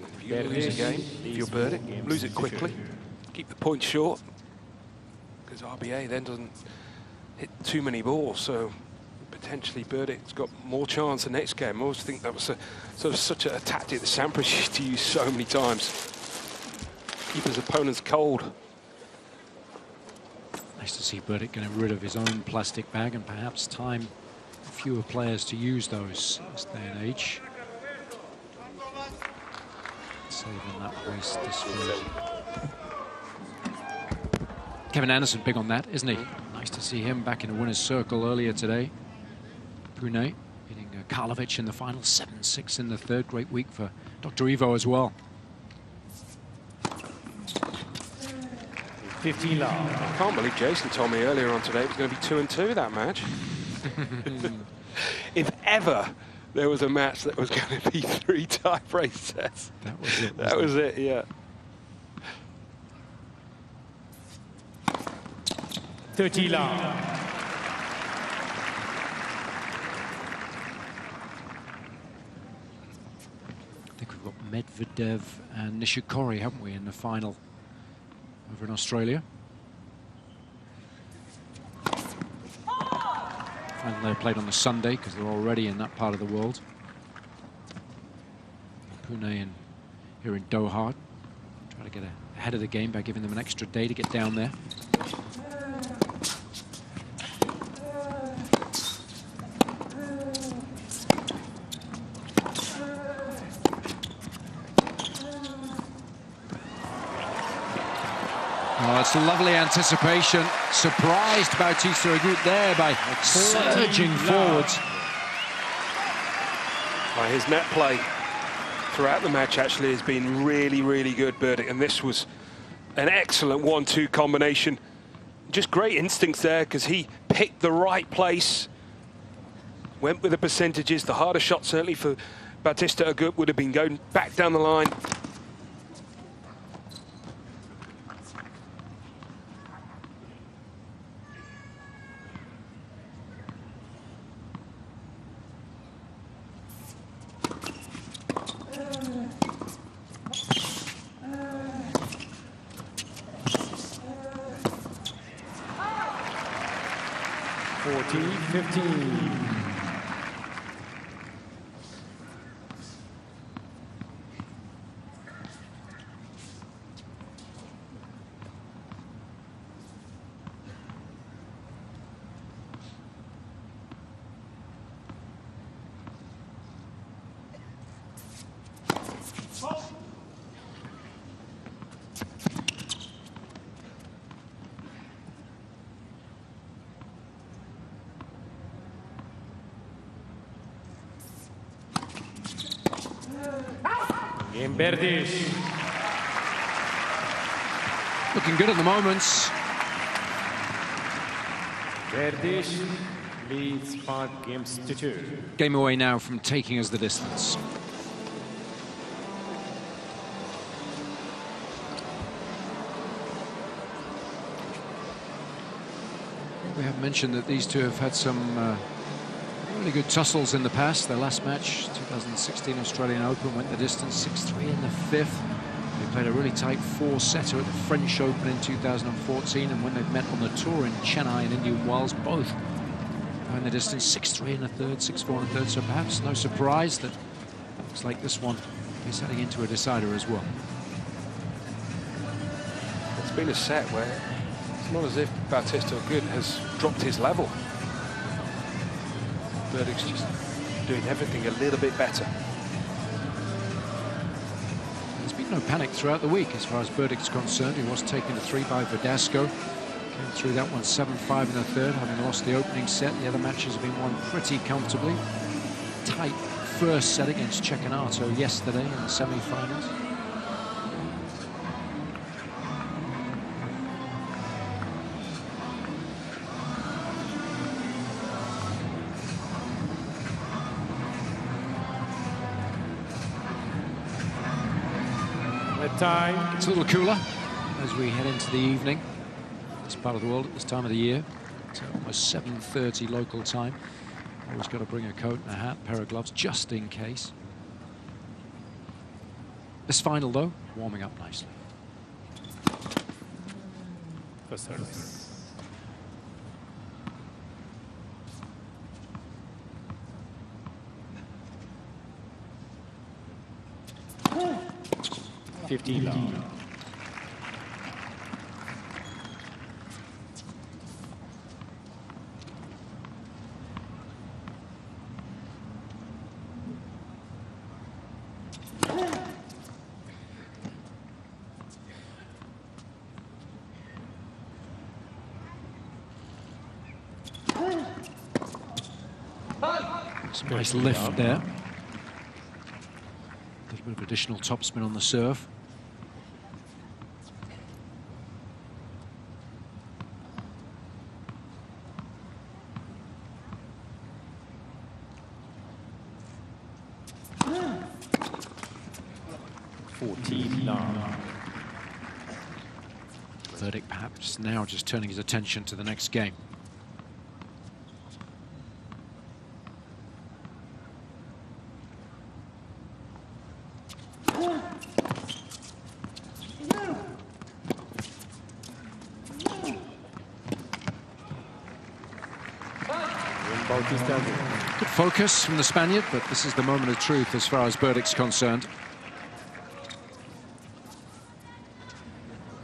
If you lose a game, if you're Berdych, lose it quickly. Keep the point short, because RBA then doesn't hit too many balls, so potentially Berdych's got more chance the next game. I always think that was such a tactic that Sampras used to use so many times. Keep his opponents cold. Nice to see Berdych getting rid of his own plastic bag and perhaps time fewer players to use those in this day and age. Saving that waste disposal. Kevin Anderson big on that, isn't he? Nice to see him back in the winner's circle earlier today. Pune beating Karlovic in the final, 7-6 in the third. Great week for Dr. Evo as well. 15 love. I can't believe Jason told me earlier on today it was going to be 2-2 that match. If ever there was a match that was going to be 3 tie-break sets, that was it. That was it, yeah. 30 love. I think we've got Medvedev and Nishikori, haven't we, in the final over in Australia. And they're played on the Sunday because they're already in that part of the world. Pune here in Doha. Try to get ahead of the game by giving them an extra day to get down there. Oh, that's lovely anticipation. Surprised Bautista there by surging forwards. His net play throughout the match actually has been really, really good, Berdych, and this was an excellent 1-2 combination. Just great instincts there because he picked the right place, went with the percentages. The harder shot certainly for Bautista would have been going back down the line. In Berdych. Looking good at the moment. Berdych leads 5-2. Game away now from taking us the distance. We have mentioned that these two have had some really good tussles in the past. Their last match, 2016 Australian Open, went the distance, 6-3 in the fifth. They played a really tight 4-setter at the French Open in 2014, and when they've met on the tour in Chennai and Indian Wells, both going the distance, 6-3 in the third, 6-4 in the third. So perhaps no surprise that looks like this one is heading into a decider as well. It's been a set where it's not as if Bautista has dropped his level. Berdych's just doing everything a little bit better. There's been no panic throughout the week as far as Berdych's concerned. He was taken to 3 by Verdasco. Came through that one 7-5 in the third, having lost the opening set. The other matches have been won pretty comfortably. Tight first set against Cecchinato yesterday in the semi-finals. Time. It's a little cooler as we head into the evening. This part of the world at this time of the year. It's almost 7:30 local time. Always got to bring a coat and a hat, pair of gloves, just in case. This final, though, warming up nicely. For service. 15 love. It's a nice lift there. A little bit of additional topspin on the serve. Berdych perhaps now just turning his attention to the next game. Bautista. Good focus from the Spaniard, but this is the moment of truth as far as Berdych's concerned.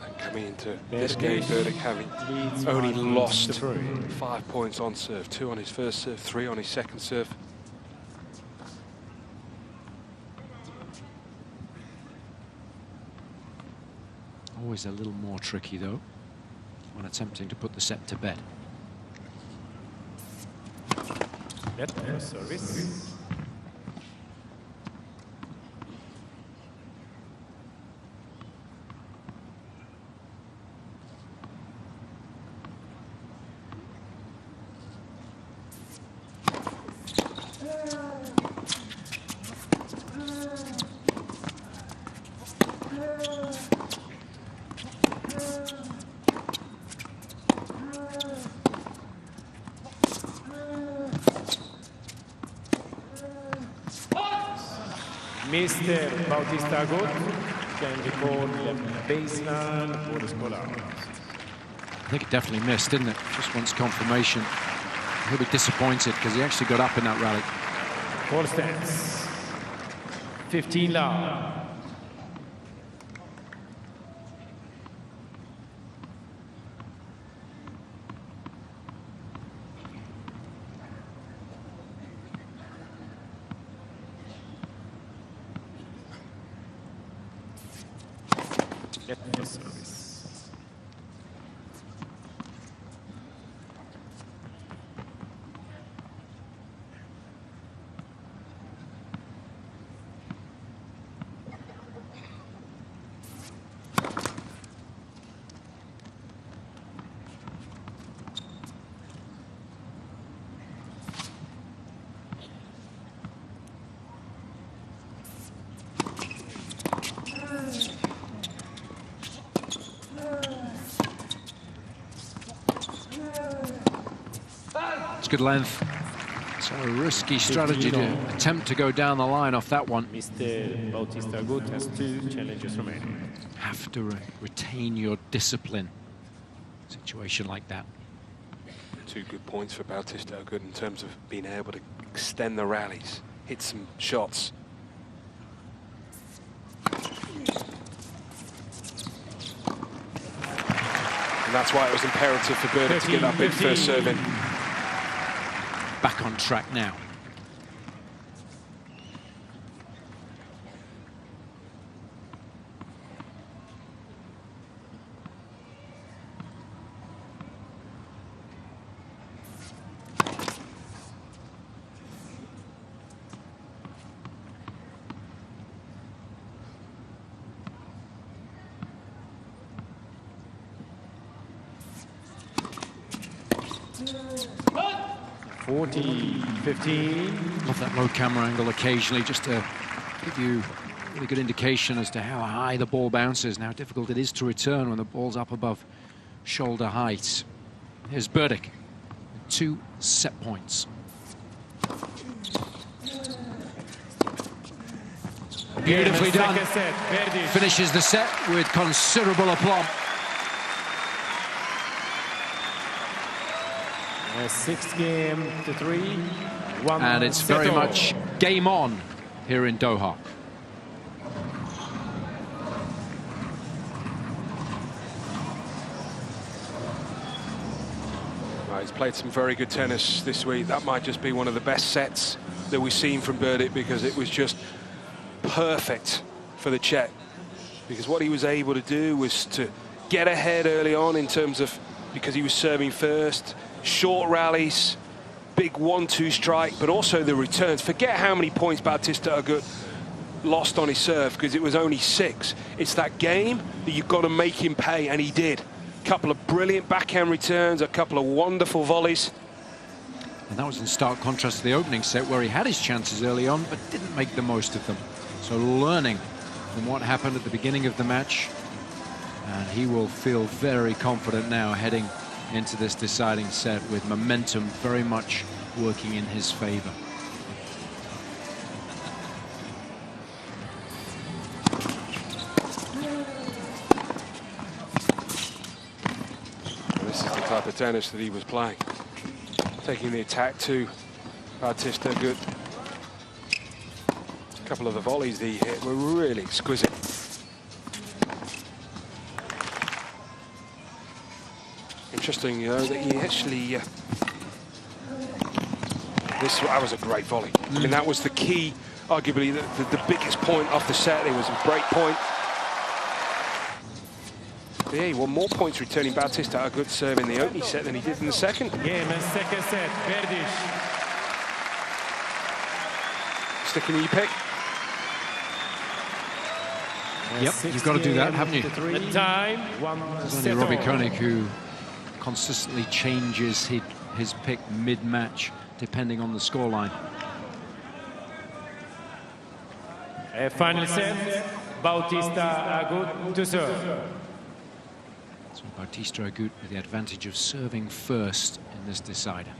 And coming into this game, Berdych having only lost 5 points on serve, 2 on his first serve, 3 on his second serve. Always a little more tricky though when attempting to put the set to bed. Net service. Mr. Bautista good, can record the baseline for the scorer. I think it definitely missed, didn't it? Just wants confirmation. He'll be disappointed because he actually got up in that rally. Ball stance. 15 love. Service. It's good length. It's a risky strategy to attempt to go down the line off that one. Mr. Bautista good has 2 challenges remaining. Have to retain your discipline. Situation like that. 2 good points for Bautista good in terms of being able to extend the rallies, hit some shots. And that's why it was imperative for Berdych to get that big first serve in. Back on track now. Love that low camera angle occasionally just to give you a really good indication as to how high the ball bounces and how difficult it is to return when the ball's up above shoulder height. Here's Berdych, 2 set points. Beautifully done. Finishes the set with considerable aplomb. 6-3. And it's very much game on here in Doha. He's played some very good tennis this week. That might just be one of the best sets that we've seen from Berdych, because it was just perfect for the Czech. Because what he was able to do was to get ahead early on in terms of, because he was serving first, short rallies, big 1-2 strike, but also the returns. Forget how many points Bautista Agut lost on his serve, because it was only 6. It's that game that you've got to make him pay, and he did. A couple of brilliant backhand returns, a couple of wonderful volleys. And that was in stark contrast to the opening set, where he had his chances early on, but didn't make the most of them. So learning from what happened at the beginning of the match, and he will feel very confident now heading into this deciding set, with momentum very much working in his favor. This is the type of tennis that he was playing. Taking the attack to Bautista Agut. A couple of the volleys that he hit were really exquisite. Interesting, you know, that he actually... that was a great volley. I mean, that was the key, arguably the biggest point of the set. It was a break point. Yeah, he won more points returning Bautista Agut serve in the opening set than he did in the second. Game and second set, Berdych. Sticking your pick. Yep, you've got to do that, haven't you? The time, There's only Robbie Koenig who consistently changes his pick mid-match, depending on the scoreline. Final set, Bautista Agut to serve. So Bautista Agut with the advantage of serving first in this decider.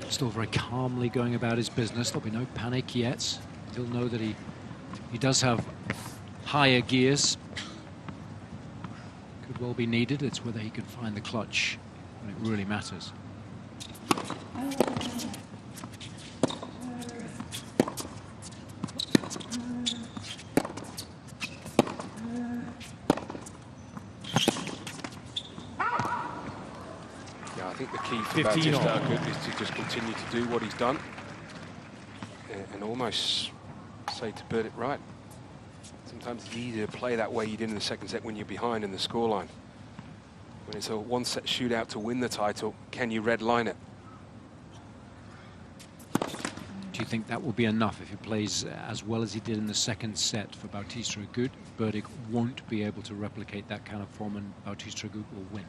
Still very calmly going about his business. There'll be no panic yet. He'll know that he does have higher gears. Could well be needed. It's whether he can find the clutch when it really matters. I think the key for Bautista Agut is to just continue to do what he's done and almost say to Berdych, right, sometimes it's easier to play that way you did in the second set when you're behind in the scoreline. When it's a one-set shootout to win the title, can you red line it? Do you think that will be enough if he plays as well as he did in the second set for Bautista Agut? Berdych won't be able to replicate that kind of form, and Bautista Agut will win.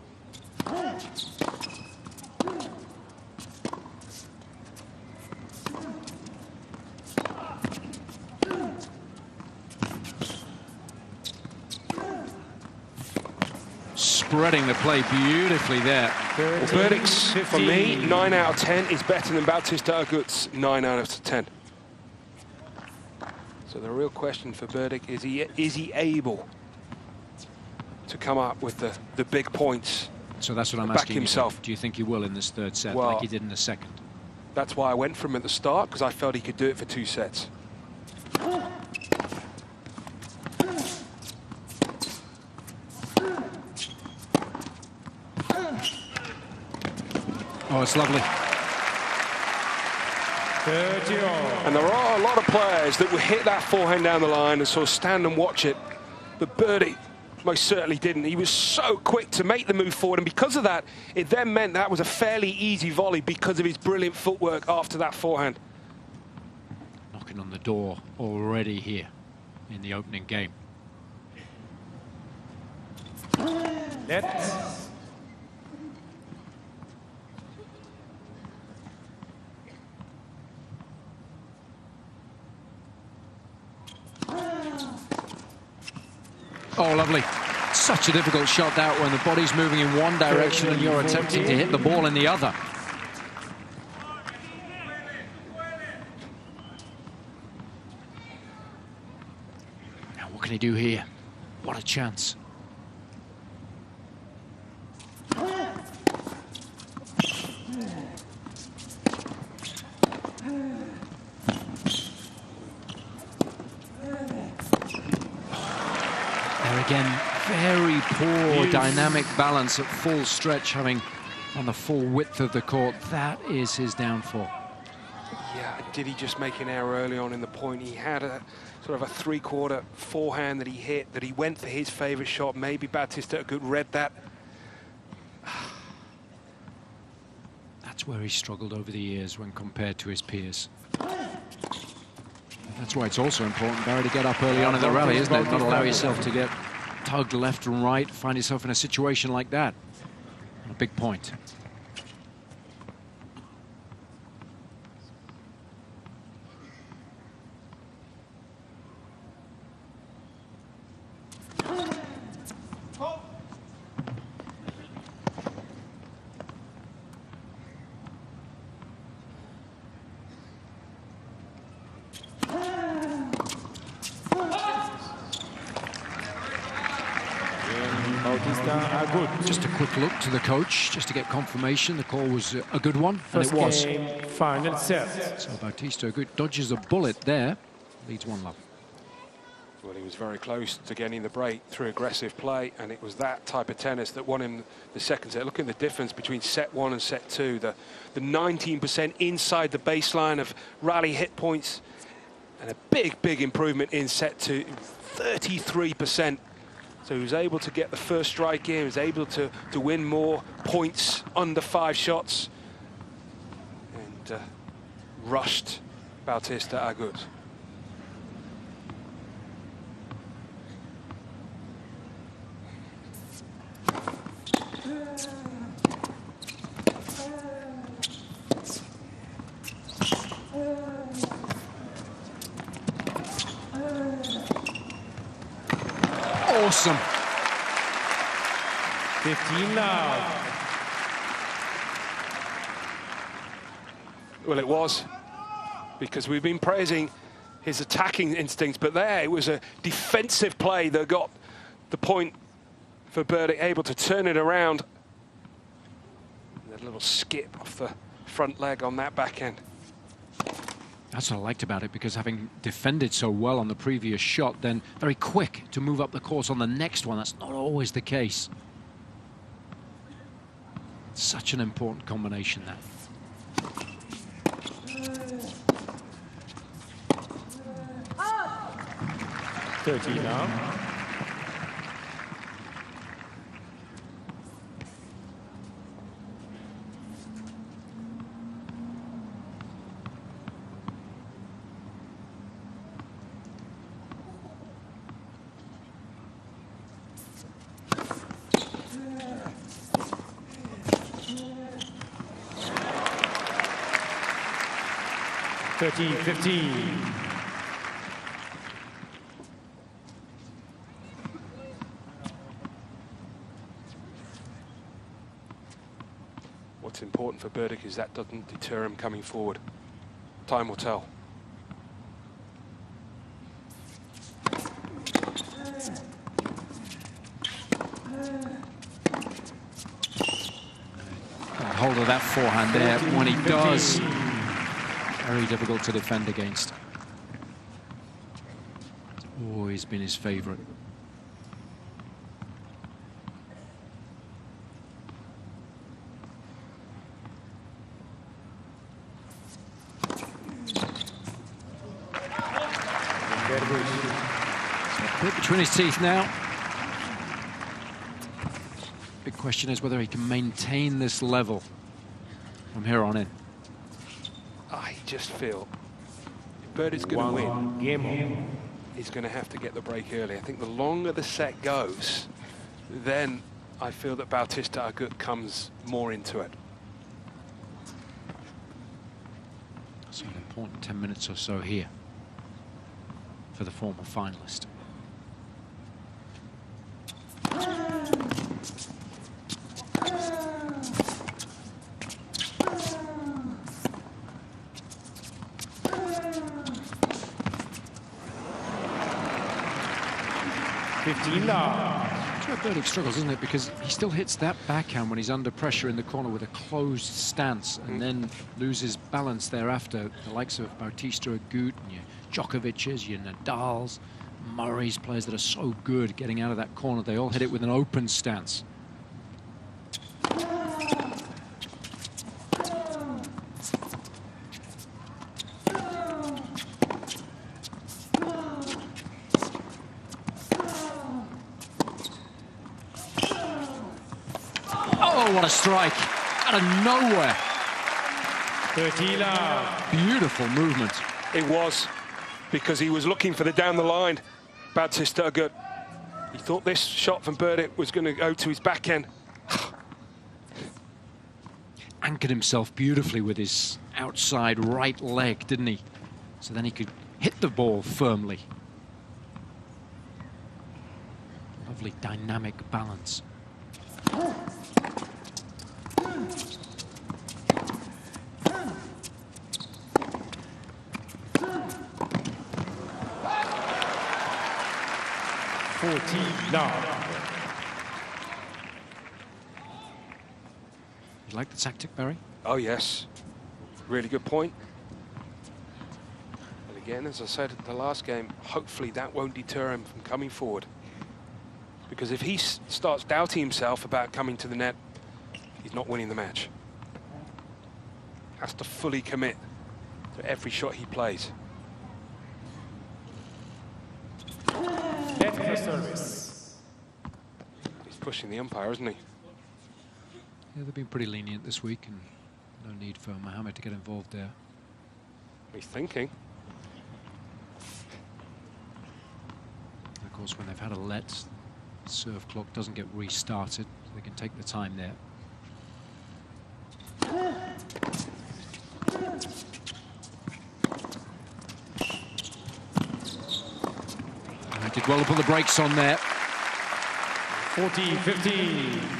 Spreading the play beautifully there. Well, Berdych's, for me, 9 out of 10 is better than Bautista Agut's 9 out of 10. So the real question for Berdych is he able to come up with the big points? So that's what I'm asking himself. Do you think he will in this third set, like he did in the second? That's why I went for him at the start, because I felt he could do it for 2 sets. Oh, it's lovely. 30-all. And there are a lot of players that will hit that forehand down the line and sort of stand and watch it. But Berdych most certainly didn't. He was so quick to make the move forward, and because of that, it then meant that was a fairly easy volley because of his brilliant footwork after that forehand. Knocking on the door already here in the opening game. Net. Oh, lovely. Such a difficult shot that when the body's moving in one direction and you're attempting to hit the ball in the other. Now what can he do here? What a chance. Again, very poor dynamic balance at full stretch, having on the full width of the court. That is his downfall. Yeah, did he just make an error early on in the point? He had a sort of a three-quarter forehand that he hit, that he went for his favourite shot. Maybe Bautista read that. That's where he struggled over the years when compared to his peers. That's why it's also important, Barry, to get up early on in the rally, isn't it? Not allow yourself to get tugged left and right, find yourself in a situation like that. A big point. Just a quick look to the coach, just to get confirmation. The call was a good one, and it was. Final set. So Bautista dodges a bullet there, leads 1-0. Well, he was very close to getting the break through aggressive play, and it was that type of tennis that won him the second set. Look at the difference between set 1 and set 2. The 19% inside the baseline of rally hit points, and a big improvement in set 2, 33%. So he was able to get the first strike in, he was able to win more points under 5 shots, and rushed Bautista Agut. Awesome. 15 now. Well, it was, because we've been praising his attacking instincts, but there it was a defensive play that got the point for Berdych, able to turn it around. And a little skip off the front leg on that backhand. That's what I liked about it, because having defended so well on the previous shot, then very quick to move up the course on the next one. That's not always the case. Such an important combination there. Oh. 30 now. What's important for Berdych is that doesn't deter him coming forward. Time will tell. Hold of that forehand there. When he does, very difficult to defend against. It's always been his favourite. Bit between his teeth now. Big question is whether he can maintain this level from here on in. I just feel if Berdyk's going to win, he's going to have to get the break early. I think the longer the set goes, then I feel that Bautista Agut comes more into it. So an important 10 minutes or so here for the former finalist. 15 love. That's where Berdych struggles, isn't it? Because he still hits that backhand when he's under pressure in the corner with a closed stance, and then loses balance thereafter. The likes of Bautista, Agut, and your Djokovic's, your Nadal's, Murray's, players that are so good getting out of that corner, they all hit it with an open stance. Oh, what a strike out of nowhere. 30 love. Beautiful movement. It was, because he was looking for the down the line. Bautista Agut. He thought this shot from Berdych was going to go to his backhand. Anchored himself beautifully with his outside right leg, didn't he? So then he could hit the ball firmly. Lovely dynamic balance. You like the tactic, Barry? Oh, yes. Really good point. And again, as I said at the last game, hopefully that won't deter him from coming forward. Because if he starts doubting himself about coming to the net, he's not winning the match. Has to fully commit to every shot he plays. Net for service. He's pushing the umpire, isn't he? Yeah, they've been pretty lenient this week, and no need for Mohammed to get involved there. He's thinking. And of course, when they've had a let, the serve clock doesn't get restarted, so they can take the time there. And he did well to put the brakes on there. 14-15.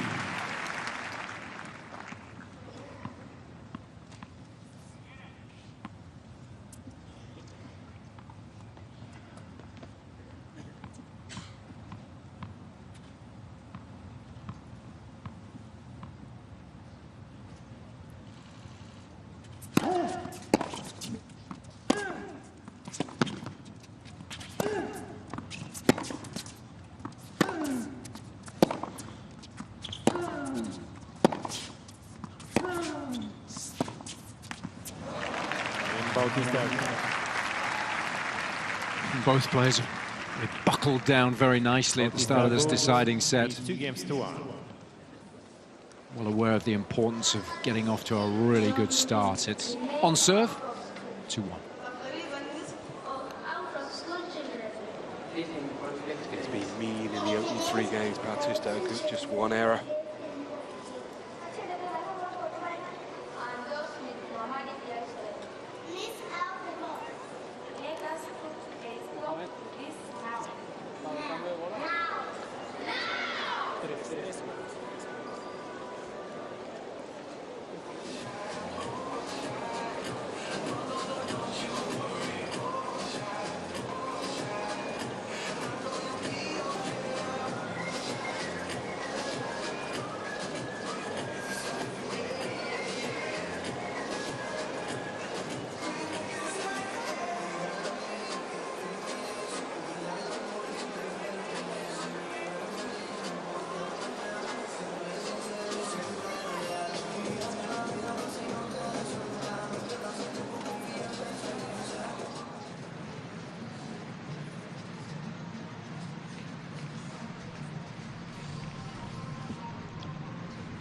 Both players they buckled down very nicely at the start of this deciding set. 2-1. Well aware of the importance of getting off to a really good start. It's on serve, 2-1. It's been mean in the opening 3 games. Bautista Agut, just one error.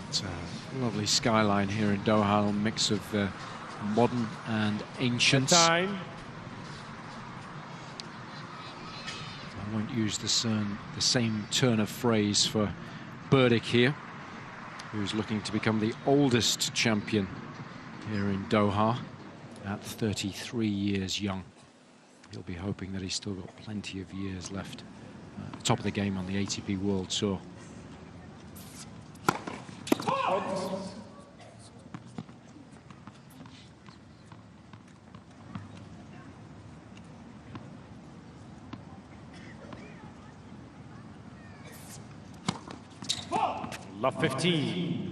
It's a lovely skyline here in Doha, a mix of modern and ancient. Time. I won't use the same turn of phrase for Berdych here, who's looking to become the oldest champion here in Doha at 33 years young. He'll be hoping that he's still got plenty of years left at the top of the game on the ATP World Tour. Love 15.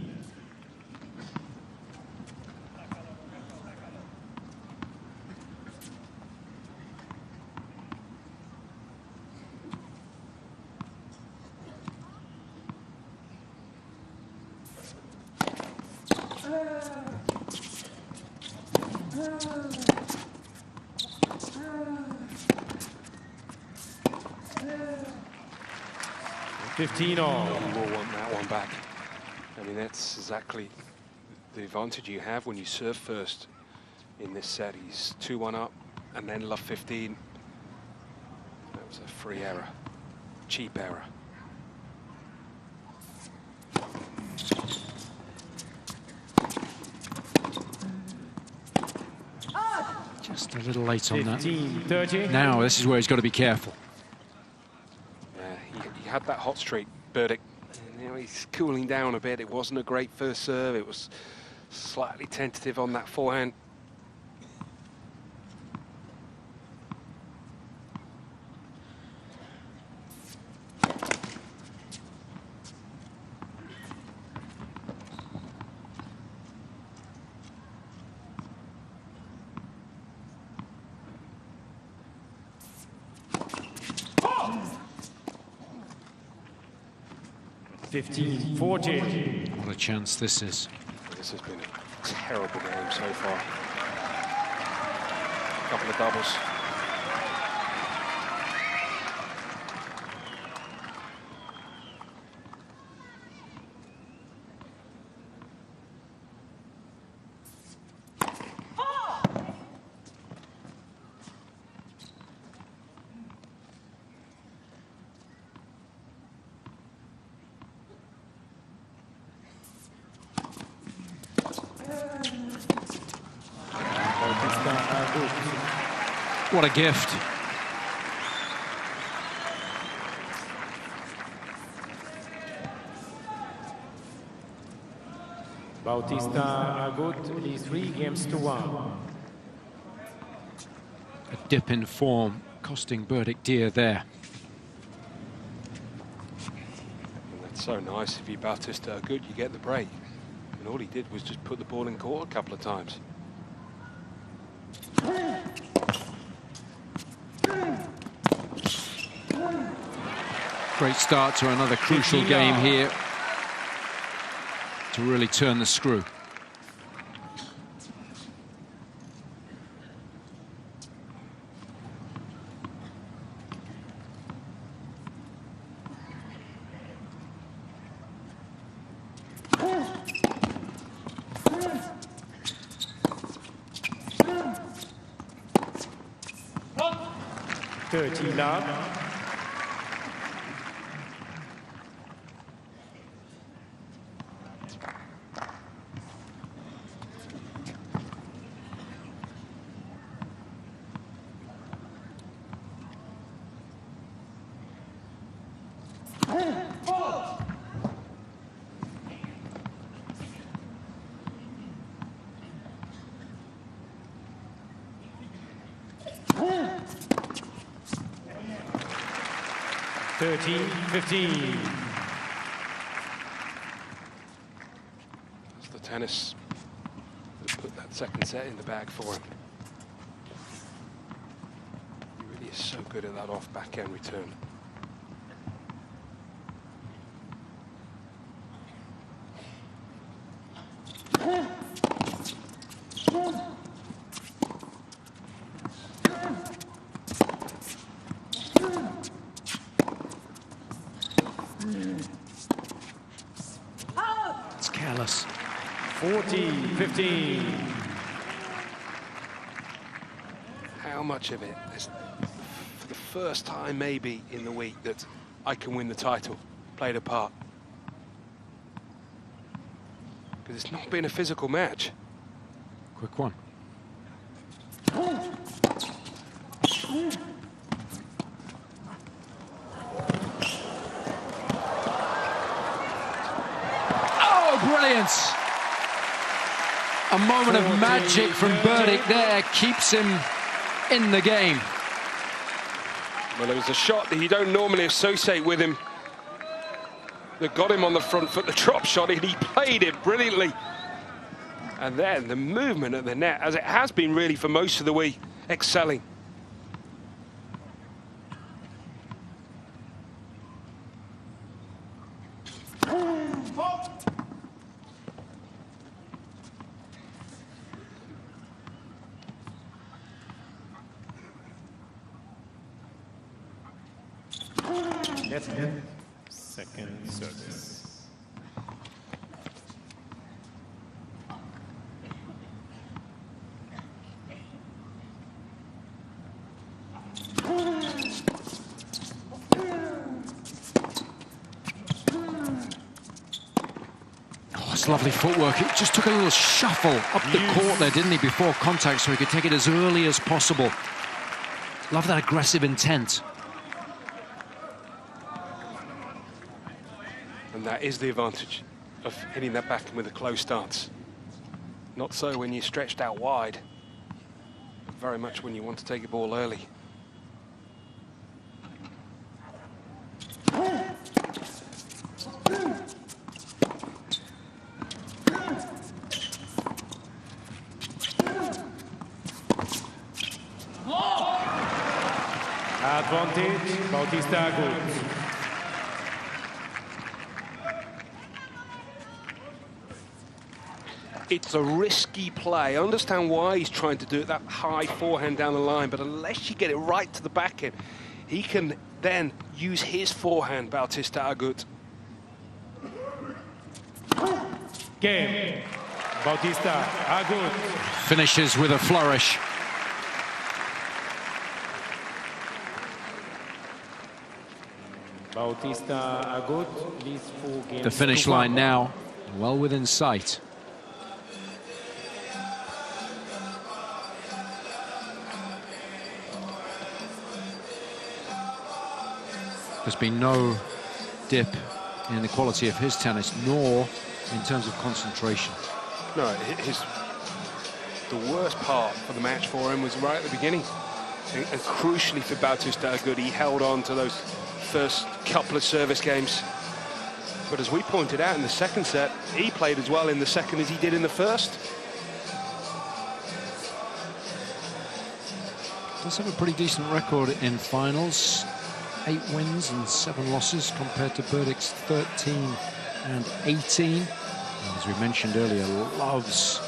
You will want that one back. I mean, that's exactly the advantage you have when you serve first in this set. He's 2-1 up, and then love 15. That was a free error, cheap error. Just a little late on that. 30. Now, this is where he's got to be careful. He had that hot streak, Berdych. You know, he's cooling down a bit. It wasn't a great first serve. It was slightly tentative on that forehand. What a chance this is. This has been a terrible game so far. A couple of doubles. What a gift. Bautista good, 3-1. A dip in form, costing Berdych dear there. And that's so nice. If you Bautista are good, you get the break. And all he did was just put the ball in court a couple of times. Great start to another crucial game here to really turn the screw. Love. That's the tennis that put that second set in the bag for him. He really is so good at that off backhand return. It's careless. 14-15. How much of it is, for the first time maybe in the week, that I can win the title, played a part? Because it's not been a physical match. Quick one. Brilliance! A moment of magic from Berdych there keeps him in the game. Well, it was a shot that you don't normally associate with him. that got him on the front foot, the drop shot, and he played it brilliantly. And then the movement at the net, as it has been really for most of the week, excelling. That's it. Second service. Oh, it's lovely footwork. It just took a little shuffle up the court there, didn't he, before contact, so he could take it as early as possible. Love that aggressive intent. And that is the advantage of hitting that back with a close stance. Not so when you're stretched out wide, but very much when you want to take a ball early. Advantage, Bautista good. It's a risky play. I understand why he's trying to do it, that high forehand down the line, but unless you get it right to the back end, he can then use his forehand, Bautista Agut. Game. Bautista Agut. Finishes with a flourish. Bautista Agut leads 4 games. The finish line now, well within sight. There's been no dip in the quality of his tennis, nor in terms of concentration. No, the worst part of the match for him was right at the beginning. And crucially for Bautista Agut, he held on to those first couple of service games. But as we pointed out in the second set, he played as well in the second as he did in the first. Does have a pretty decent record in finals. 8 wins and 7 losses compared to Berdych's 13 and 18. And as we mentioned earlier, loves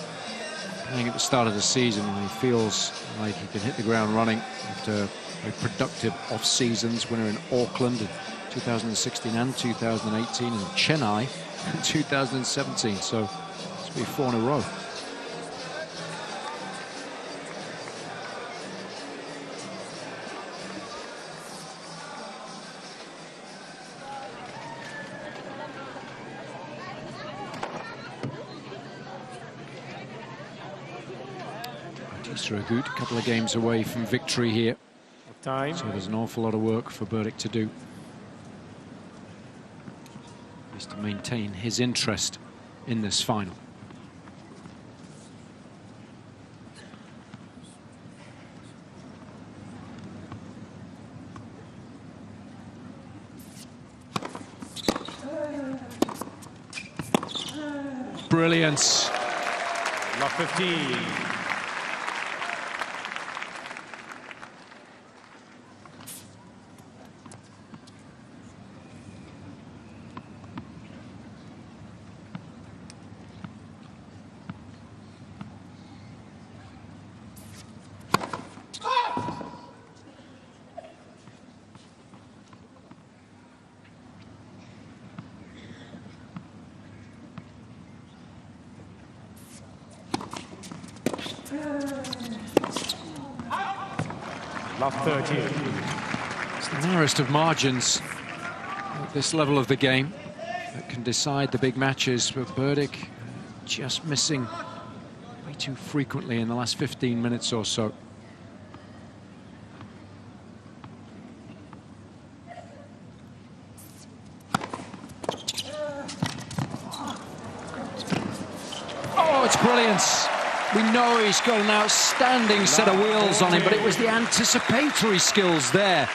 playing at the start of the season when he feels like he can hit the ground running after a productive off seasons. Winner in Auckland in 2016 and 2018, and Chennai in 2017. So it's be 4 in a row. Agut, a couple of games away from victory here. Time. So there's an awful lot of work for Berdych to do. Is to maintain his interest in this final. Brilliance. Love 15. Love 13. It's the narrowest of margins at this level of the game that can decide the big matches, but Berdych just missing way too frequently in the last 15 minutes or so. Oh, it's brilliance. We know he's got an outstanding set of wheels on him, but it was the anticipatory skills there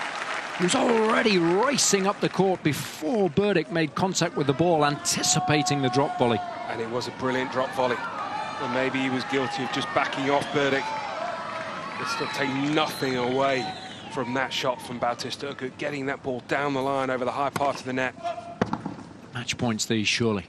He was already racing up the court before Berdych made contact with the ball, anticipating the drop volley. And it was a brilliant drop volley. And maybe he was guilty of just backing off Berdych. But still take nothing away from that shot from Bautista, getting that ball down the line over the high part of the net. Match points these, surely.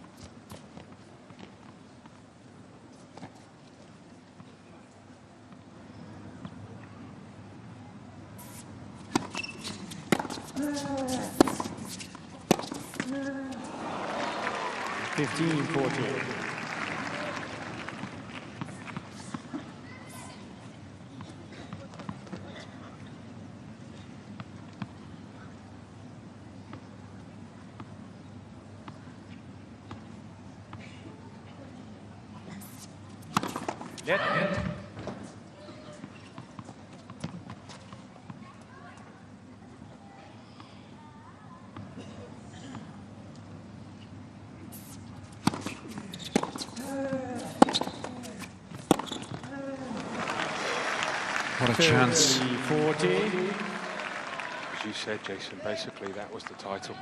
What a chance. 40. As you said, Jason, basically that was the title.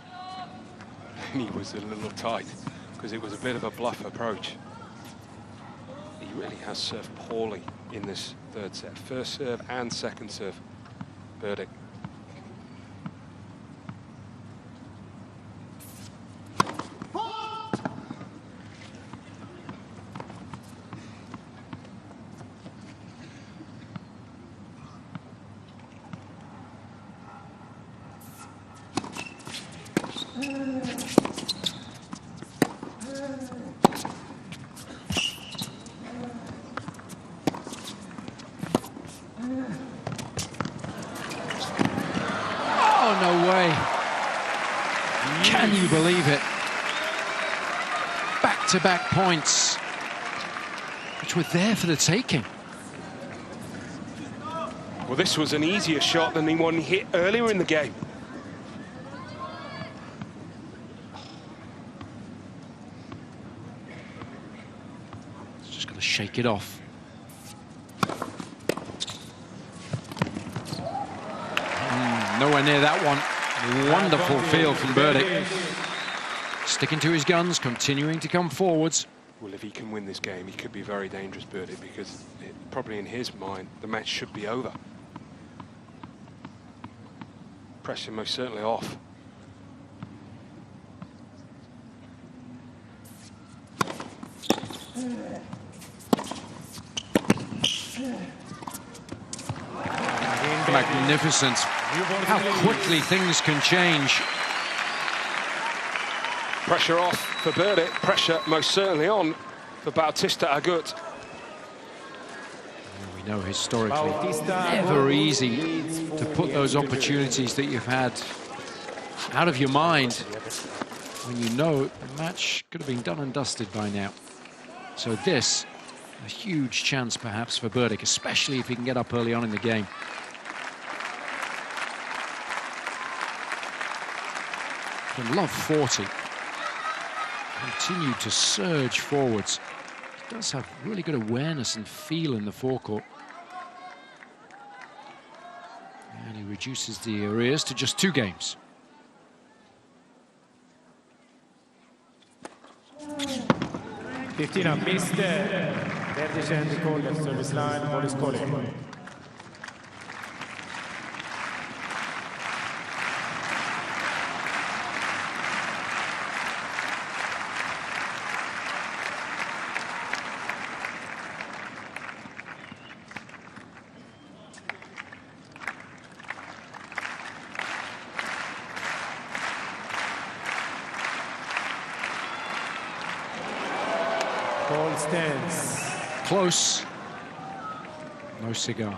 And he was a little tight because it was a bit of a bluff approach. He really has served poorly in this third set. First serve and second serve, Berdych. Oh, no way. Can you believe it? Back-to-back points, which were there for the taking. Well, this was an easier shot than the one he hit earlier in the game. Just got to shake it off. Nowhere near that one. Wonderful field from Berdych. Sticking to his guns, continuing to come forwards. Well, if he can win this game, he could be very dangerous, Berdych, because probably in his mind, the match should be over. Pressure most certainly off. Magnificent. How quickly things can change. Pressure off for Berdych. Pressure most certainly on for Bautista Agut. We know historically, never easy to put those opportunities that you've had out of your mind when you know the match could have been done and dusted by now. So this, a huge chance perhaps for Berdych, especially if he can get up early on in the game. From love 40, continued to surge forwards. He does have really good awareness and feel in the forecourt. And he reduces the arrears to just 2 games. Fifteen up, Mr. Berdych and the call left service line, Boris Colin. Stands. Close. No cigar.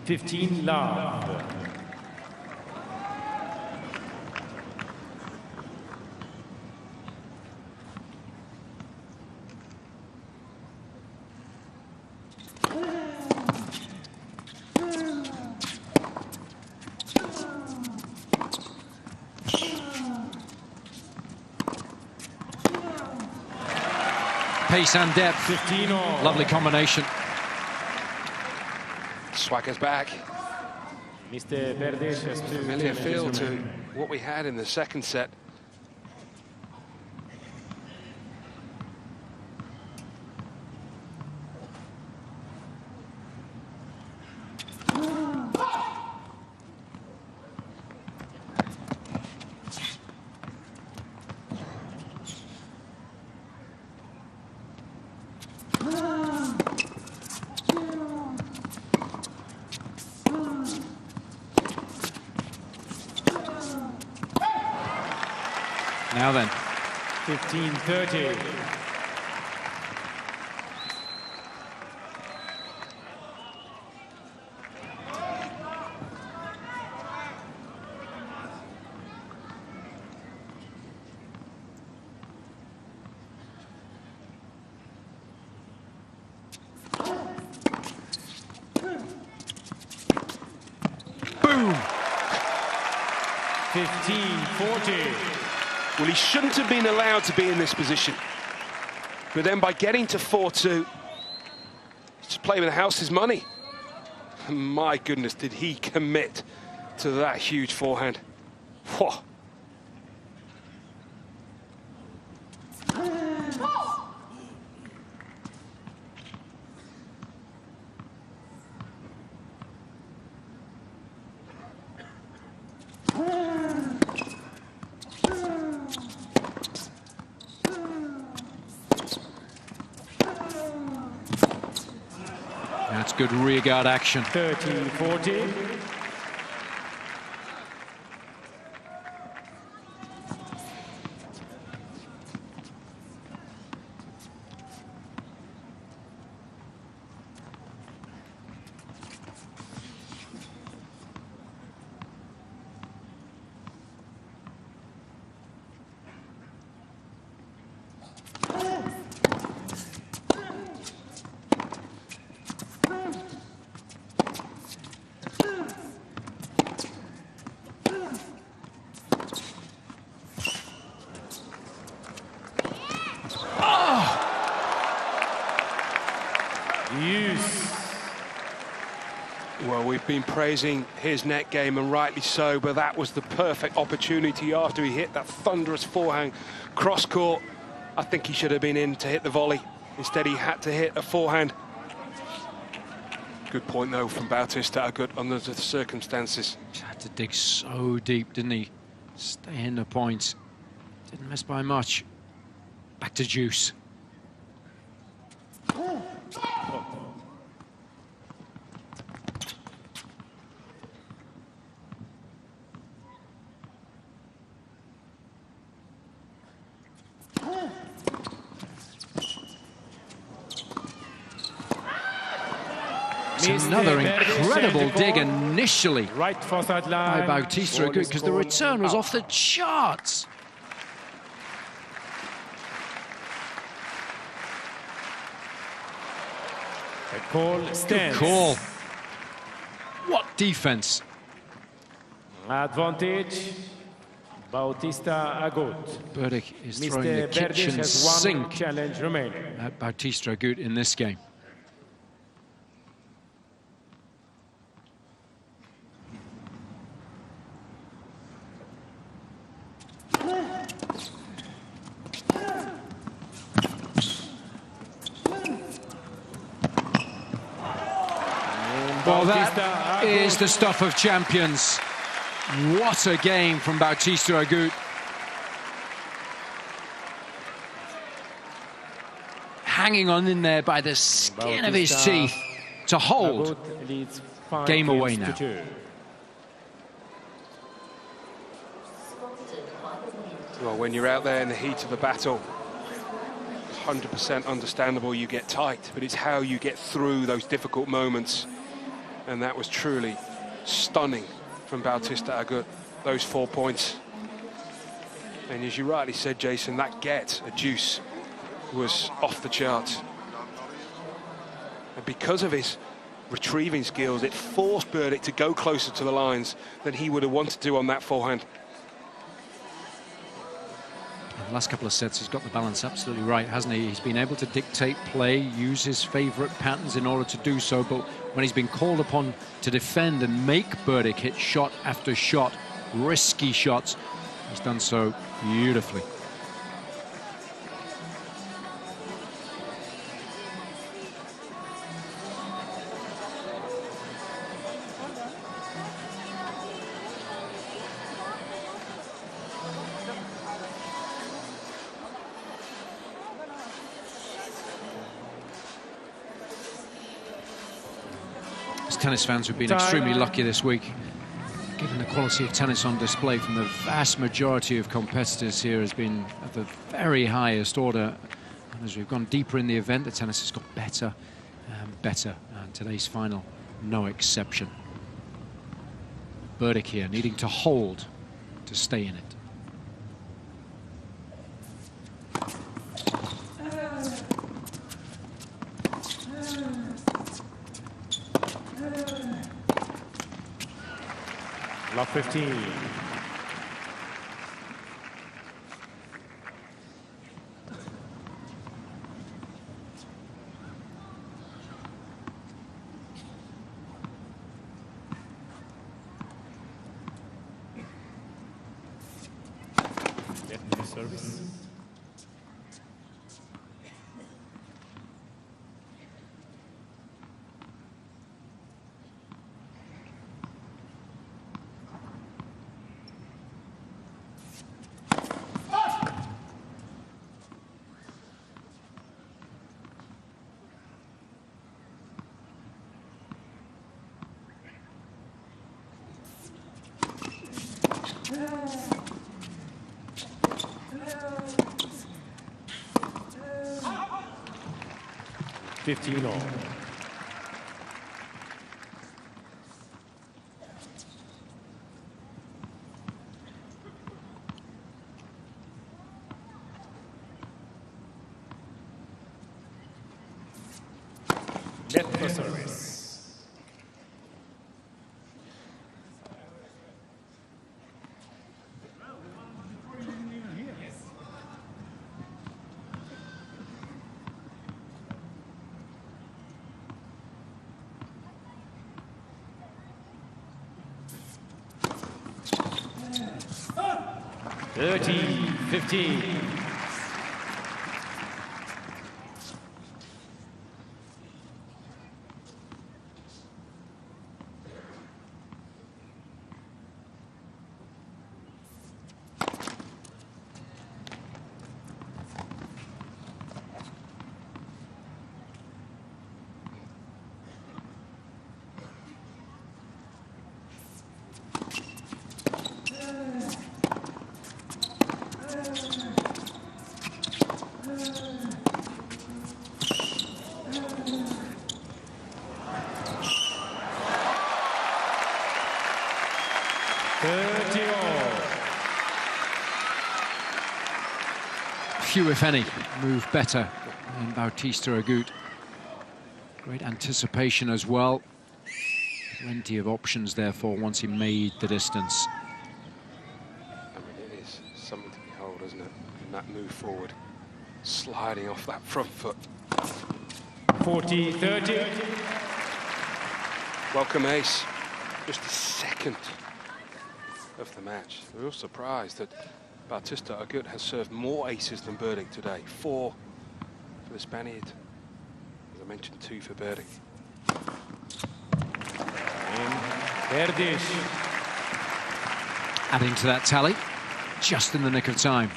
15 love. Pace and depth. 15 all. Lovely combination. Swagger's back. Mr. Berdych has two familiar feel to what we had in the second set. Now then. 15-30. Boom! 15-40. Well, he shouldn't have been allowed to be in this position. But then by getting to 4-2, he's playing with the house's money. And my goodness, did he commit to that huge forehand. Whoa. That's good rearguard action. 30-40. Well, we've been praising his net game, and rightly so, but that was the perfect opportunity after he hit that thunderous forehand cross-court. I think he should have been in to hit the volley. Instead, he had to hit a forehand. Good point, though, from Bautista under the circumstances. Had to dig so deep, didn't he? Stay in the points. Didn't miss by much. Back to juice. It's another incredible dig initially by Bautista Agut, because the return was off the charts. Good call. What defense. Advantage, Bautista Agut. Berdych is throwing the kitchen sink challenge remaining at Bautista Agut in this game. Well, that is the stuff of champions. What a game from Bautista Agut. Hanging on in there by the skin of his teeth to hold. Game away now. Well, when you're out there in the heat of the battle, 100% understandable you get tight, but it's how you get through those difficult moments. And that was truly stunning from Bautista Agut, those 4 points. And as you rightly said, Jason, that get a juice was off the charts. And because of his retrieving skills, it forced Berdych to go closer to the lines than he would have wanted to on that forehand. The last couple of sets, he's got the balance absolutely right, hasn't he? He's been able to dictate play, use his favorite patterns in order to do so, but when he's been called upon to defend and make Berdych hit shot after shot, risky shots, he's done so beautifully. Tennis fans who've been extremely lucky this week, given the quality of tennis on display from the vast majority of competitors here has been at the very highest order. And as we've gone deeper in the event, the tennis has got better and better, and today's final no exception. Berdych here needing to hold to stay in it. Love 15. Net service. $15 Net for service. $15. Few, if any, move better than Bautista Agut. Great anticipation as well. Plenty of options, therefore, once he made the distance. I mean, it is something to behold, isn't it? And that move forward, sliding off that front foot. 40-30. Welcome ace. Just the second of the match. We're all surprised that Bautista Agut has served more aces than Berdych today. 4 for the Spaniard. As I mentioned, 2 for Berdych. Berdych. Adding to that tally, just in the nick of time.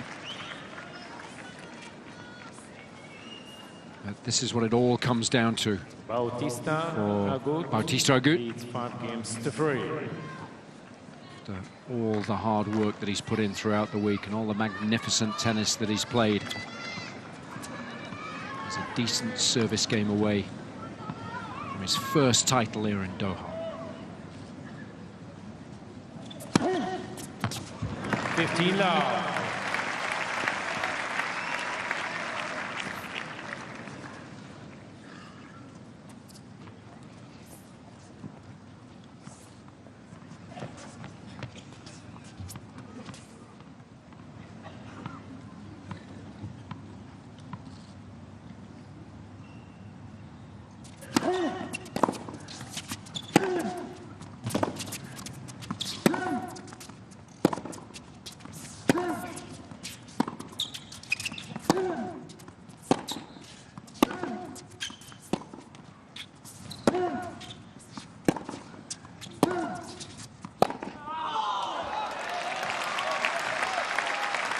But this is what it all comes down to. Bautista Agut. Leads 5 games to 3. After all the hard work that he's put in throughout the week and all the magnificent tennis that he's played. He's a decent service game away from his first title here in Doha. 15 love.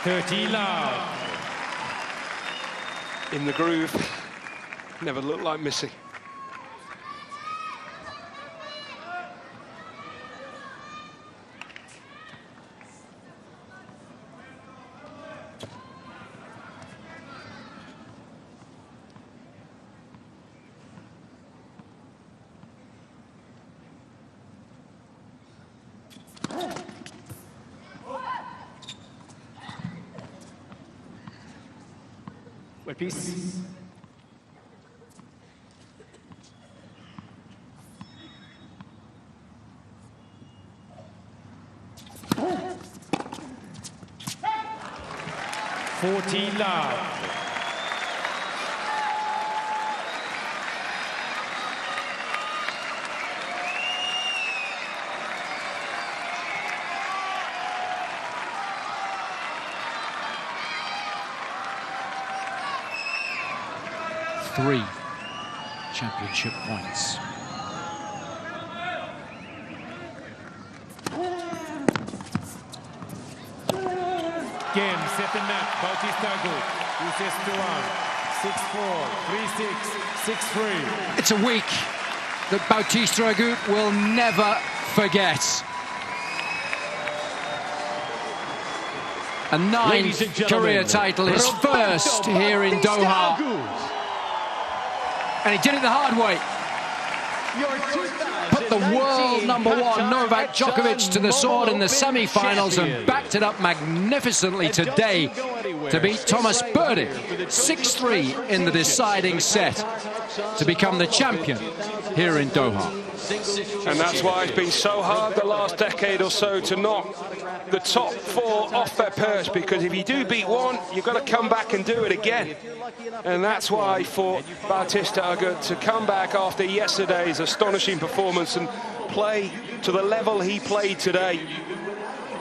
30 love. In the groove, never looked like missing. Well, peace. love. Three championship points. Game, set and match, Bautista good. He says 2-1, 6-4, 3-6, 6-3. It's a week that Bautista Agut will never forget. A ninth career title, his first here in Doha. And he did it the hard way. Put the world #1 Novak Djokovic to the sword in the semi-finals and backed it up magnificently today to beat Thomas Berdych 6-3 in the deciding set to become the champion here in Doha. And that's why it's been so hard the last decade or so to knock the top 4 off their perch, because if you do beat one, you've got to come back and do it again. And that's why for Bautista Agut to come back after yesterday's astonishing performance and play to the level he played today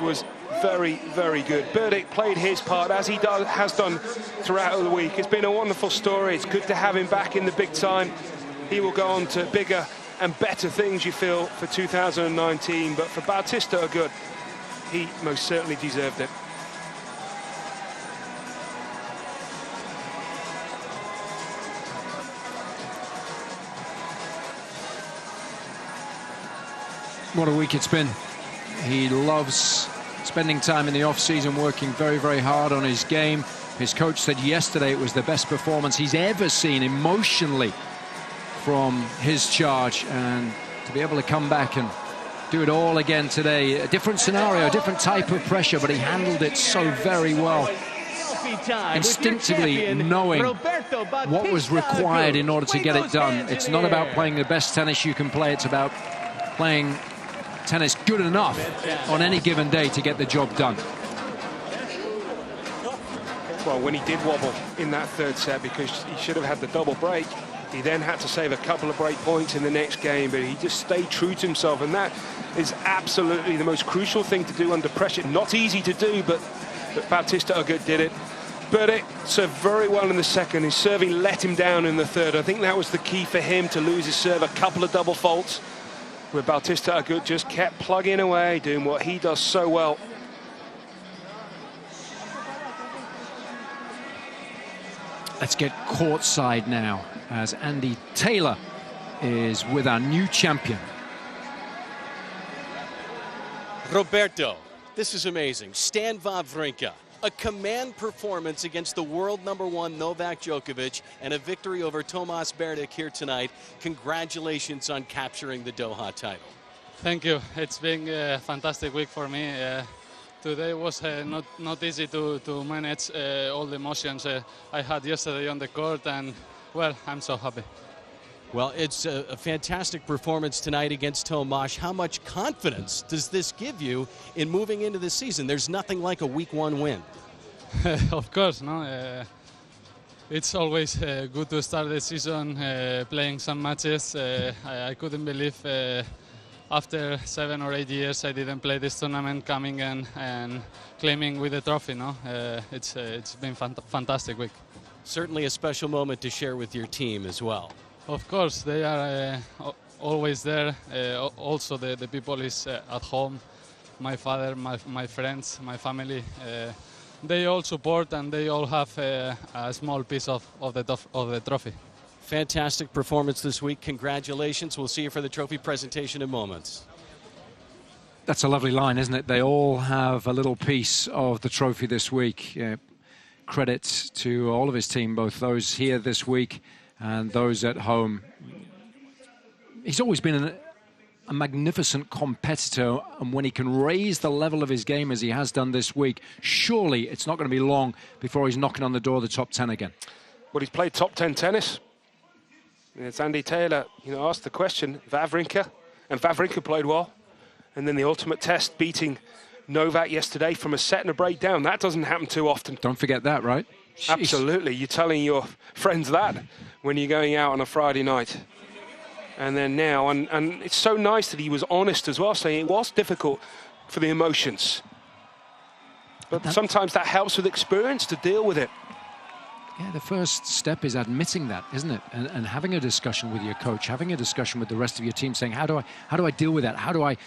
was very, very good. Berdych played his part as he has done throughout the week. It's been a wonderful story. It's good to have him back in the big time. He will go on to bigger and better things, you feel, for 2019. But for Bautista Agut, he most certainly deserved it. What a week it's been. He loves spending time in the off-season, working very, very hard on his game. His coach said yesterday it was the best performance he's ever seen emotionally from his charge, and to be able to come back and do it all again today. A different scenario, a different type of pressure, but he handled it so very well. Instinctively knowing what was required in order to get it done. It's not about playing the best tennis you can play, it's about playing tennis good enough on any given day to get the job done. Well, when he did wobble in that third set because he should have had the double break, he then had to save a couple of break points in the next game, but he just stayed true to himself, and that is absolutely the most crucial thing to do under pressure. Not easy to do, but Bautista Agut did it. Berdych served very well in the second. His serving let him down in the third. I think that was the key for him, to lose his serve. A couple of double faults where Bautista Agut just kept plugging away, doing what he does so well. Let's get courtside now as Andy Taylor is with our new champion. Roberto, this is amazing. Stan Wawrinka, a command performance against the world #1 Novak Djokovic and a victory over Thomas Berdych here tonight. Congratulations on capturing the Doha title. Thank you. It's been a fantastic week for me. Today was not easy to manage all the emotions I had yesterday on the court, and well, I'm so happy. Well, it's a fantastic performance tonight against Tomas. How much confidence does this give you in moving into the season? There's nothing like a week 1 win. Of course, no. It's always good to start the season playing some matches. I couldn't believe after 7 or 8 years I didn't play this tournament, coming and claiming with the trophy. No, it's been fantastic week. Certainly a special moment to share with your team as well. Of course, they are always there. Also, the people is at home. My father, my friends, my family. they all support and they all have a small piece of the trophy. Fantastic performance this week. Congratulations. We'll see you for the trophy presentation in moments. That's a lovely line, isn't it? They all have a little piece of the trophy this week. Credit to all of his team, both those here this week and those at home. He's always been a magnificent competitor, and when he can raise the level of his game as he has done this week, surely it's not going to be long before he's knocking on the door of the top 10 again. Well, he's played top 10 tennis. It's Andy Taylor, asked the question, Wawrinka, and Wawrinka played well. And then the ultimate test, beating Novak yesterday from a set and a break down. That doesn't happen too often. Don't forget that, right? Jeez. Absolutely. You're telling your friends that when you're going out on a Friday night. And then now, and it's so nice that he was honest as well, saying it was difficult for the emotions. But sometimes that helps with experience to deal with it. Yeah, the first step is admitting that, isn't it? And having a discussion with your coach, having a discussion with the rest of your team, saying, how do I deal with that? How do I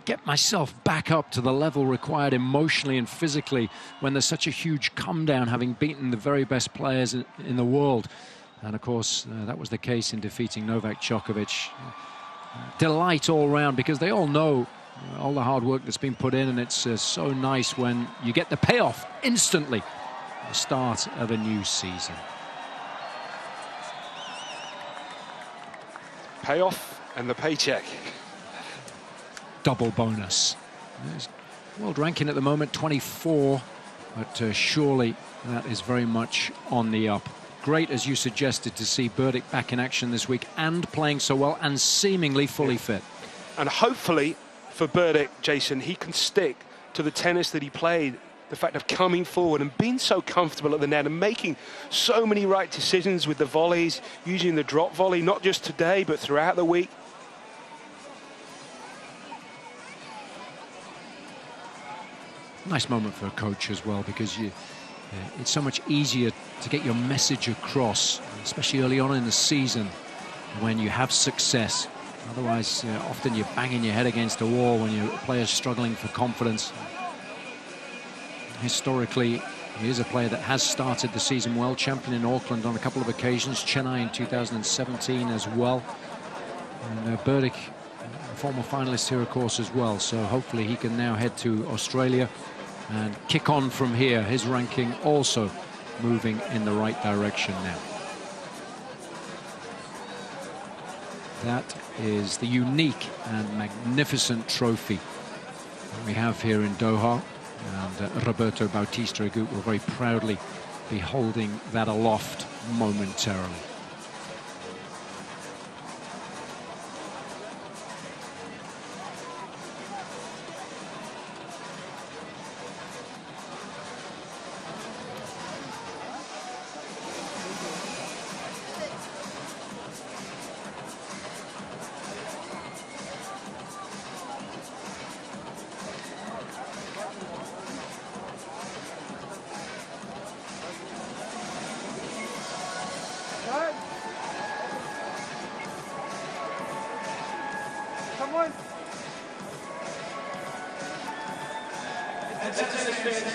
get myself back up to the level required emotionally and physically when there's such a huge come down, having beaten the very best players in the world? And of course, that was the case in defeating Novak Đoković. Delight all round, because they all know all the hard work that's been put in, and it's so nice when you get the payoff instantly. The start of a new season. Payoff and the paycheck. Double bonus. World ranking at the moment 24, but surely that is very much on the up. Great, as you suggested, to see Berdych back in action this week and playing so well and seemingly fully fit. And hopefully for Berdych, Jason, he can stick to the tennis that he played. The fact of coming forward and being so comfortable at the net and making so many right decisions with the volleys, using the drop volley, not just today, but throughout the week. Nice moment for a coach as well, because it's so much easier to get your message across, especially early on in the season when you have success. Otherwise, often you're banging your head against a wall when your player's struggling for confidence. Historically, he is a player that has started the season well, champion in Auckland on a couple of occasions, Chennai in 2017 as well. And Berdych, a former finalist here, of course, as well. So hopefully he can now head to Australia and kick on from here. His ranking also moving in the right direction now. That is the unique and magnificent trophy that we have here in Doha. And Roberto Bautista will very proudly be holding that aloft momentarily.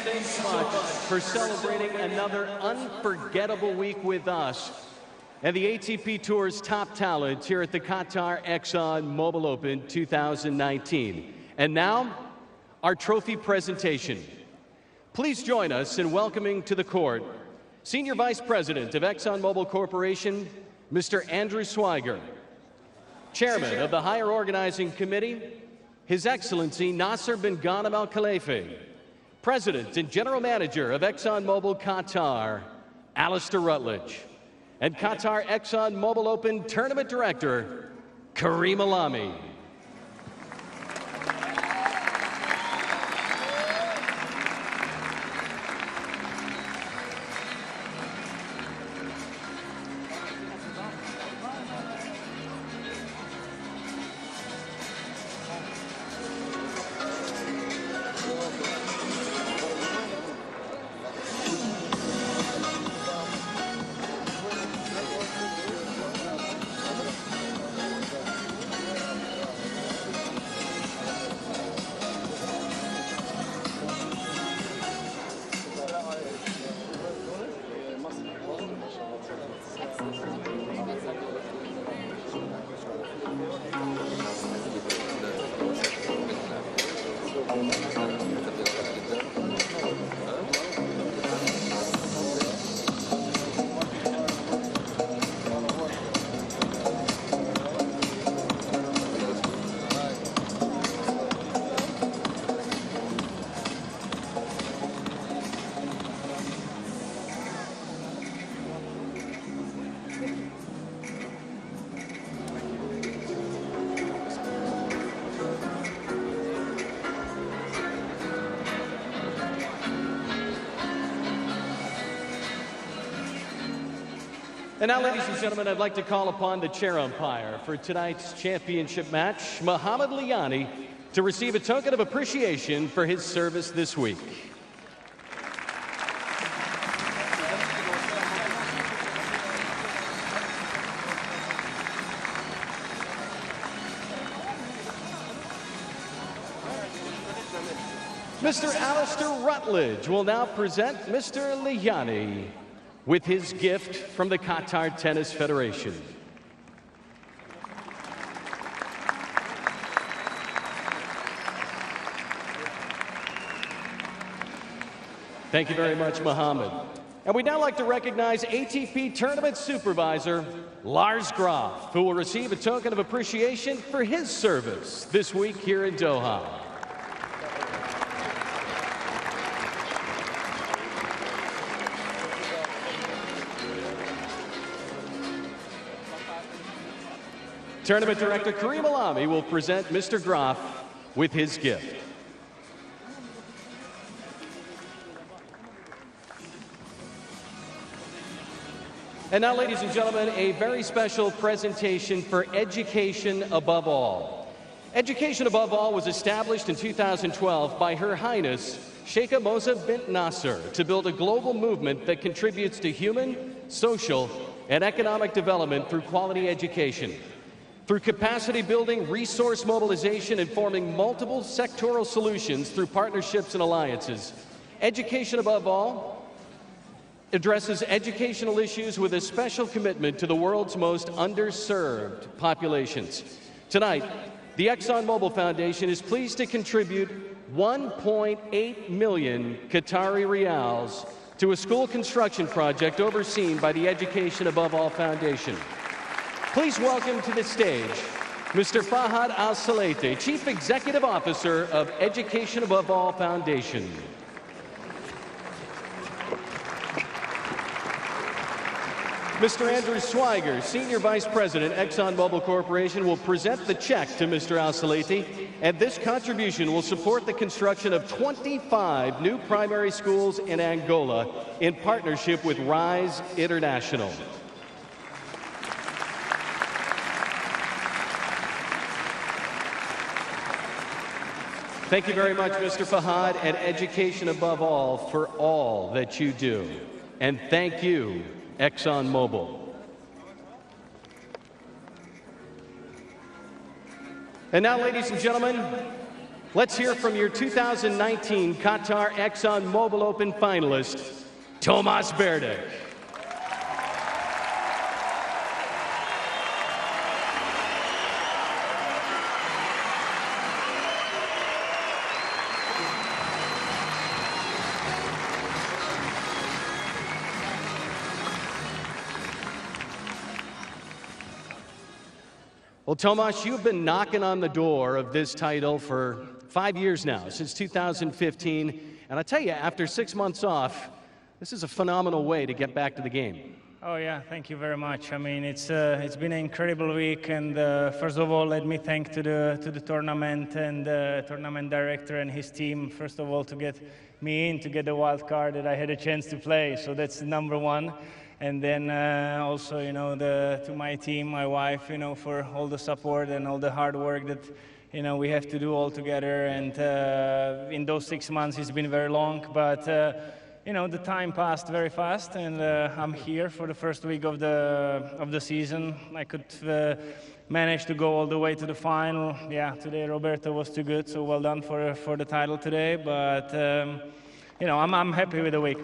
Thanks so much for celebrating another unforgettable week with us and the ATP Tour's top talent here at the Qatar Exxon Mobil Open 2019. And now, our trophy presentation. Please join us in welcoming to the court Senior Vice President of ExxonMobil Corporation, Mr. Andrew Swiger. Chairman of the Higher Organizing Committee, His Excellency Nasser bin Ghanem Al Khalifi. President and General Manager of ExxonMobil Qatar, Alistair Rutledge. And Qatar Exxon Mobil Open Tournament Director, Karim Alami. And now, ladies and gentlemen, I'd like to call upon the chair umpire for tonight's championship match, Mohamed Liani, to receive a token of appreciation for his service this week. Mr. Alistair Rutledge will now present Mr. Liani with his gift from the Qatar Tennis Federation. Thank you very much, Mohammed. And we'd now like to recognize ATP Tournament Supervisor Lars Graf, who will receive a token of appreciation for his service this week here in Doha. Tournament Director Karim Alami will present Mr. Graf with his gift. And now, ladies and gentlemen, a very special presentation for Education Above All. Education Above All was established in 2012 by Her Highness Sheikha Moza bint Nasser to build a global movement that contributes to human, social, and economic development through quality education. Through capacity building, resource mobilization, and forming multiple sectoral solutions through partnerships and alliances, Education Above All addresses educational issues with a special commitment to the world's most underserved populations. Tonight, the ExxonMobil Foundation is pleased to contribute 1.8 million Qatari riyals to a school construction project overseen by the Education Above All Foundation. Please welcome to the stage Mr. Fahad Al-Salati, Chief Executive Officer of Education Above All Foundation. Mr. Andrew Swiger, Senior Vice President, ExxonMobil Corporation, will present the check to Mr. Al-Salati, and this contribution will support the construction of 25 new primary schools in Angola in partnership with RISE International. Thank you very much, Mr. Fahad, and Education Above All for all that you do. And thank you, ExxonMobil. And now, ladies and gentlemen, let's hear from your 2019 Qatar ExxonMobil Open finalist, Tomas Berdych. Well, Tomas, you've been knocking on the door of this title for 5 years now, since 2015. And I tell you, after 6 months off, this is a phenomenal way to get back to the game. Oh, yeah, thank you very much. I mean, it's been an incredible week. And first of all, let me thank to the tournament and the tournament director and his team, first of all, to get me in, to get the wild card that I had a chance to play. So that's number one. And then also, you know, to my team, my wife, you know, for all the support and all the hard work that, you know, we have to do all together. And in those 6 months, it's been very long, but you know, the time passed very fast, and I'm here for the first week of the season. I could manage to go all the way to the final. Yeah, today Roberto was too good, so well done for the title today. But you know, I'm happy with the week.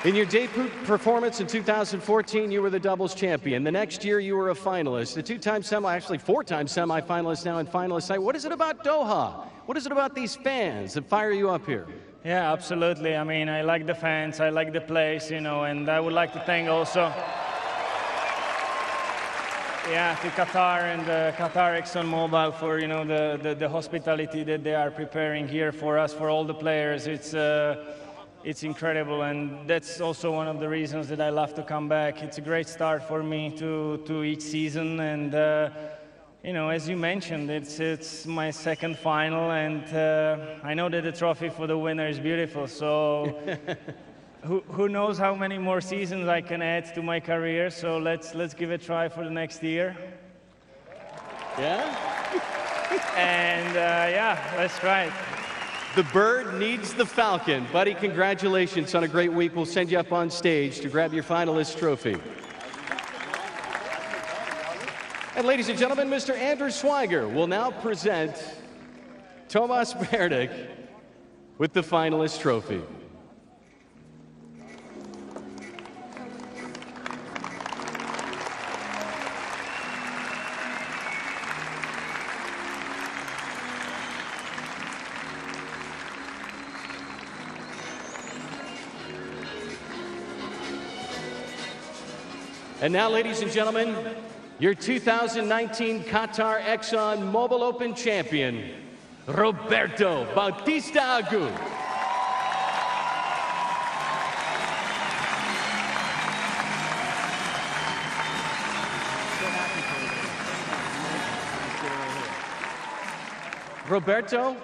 In your debut performance in 2014, you were the doubles champion. The next year, you were a finalist. The two-time actually four-time semi-finalist now and finalist. What is it about Doha? What is it about these fans that fire you up here? Yeah, absolutely. I mean, I like the fans, I like the place, you know, and I would like to thank also, yeah, to Qatar and Qatar ExxonMobil for, you know, the hospitality that they are preparing here for us, for all the players. It's incredible, and that's also one of the reasons that I love to come back. It's a great start for me to each season, and you know, as you mentioned, it's my second final, and I know that the trophy for the winner is beautiful. So who knows how many more seasons I can add to my career? So let's give it a try for the next year. Yeah. And yeah, let's try it. The bird needs the falcon. Buddy, congratulations on a great week. We'll send you up on stage to grab your finalist trophy. And ladies and gentlemen, Mr. Andrew Swiger will now present Tomas Berdych with the finalist trophy. And now, ladies and gentlemen, your 2019 Qatar Exxon Mobil Open champion, Roberto Bautista Agut. Roberto,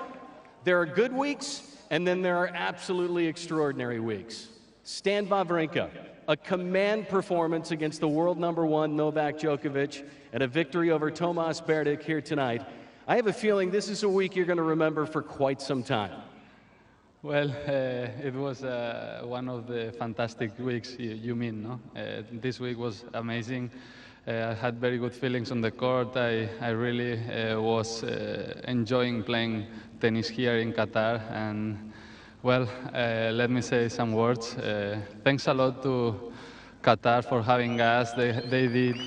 there are good weeks, and then there are absolutely extraordinary weeks. Stan Wawrinka, a command performance against the world #1 Novak Djokovic, and a victory over Tomas Berdych here tonight. I have a feeling this is a week you're going to remember for quite some time. Well, it was one of the fantastic weeks you mean, no? This week was amazing. I had very good feelings on the court. I really was enjoying playing tennis here in Qatar. And well, let me say some words. Thanks a lot to Qatar for having us. They did.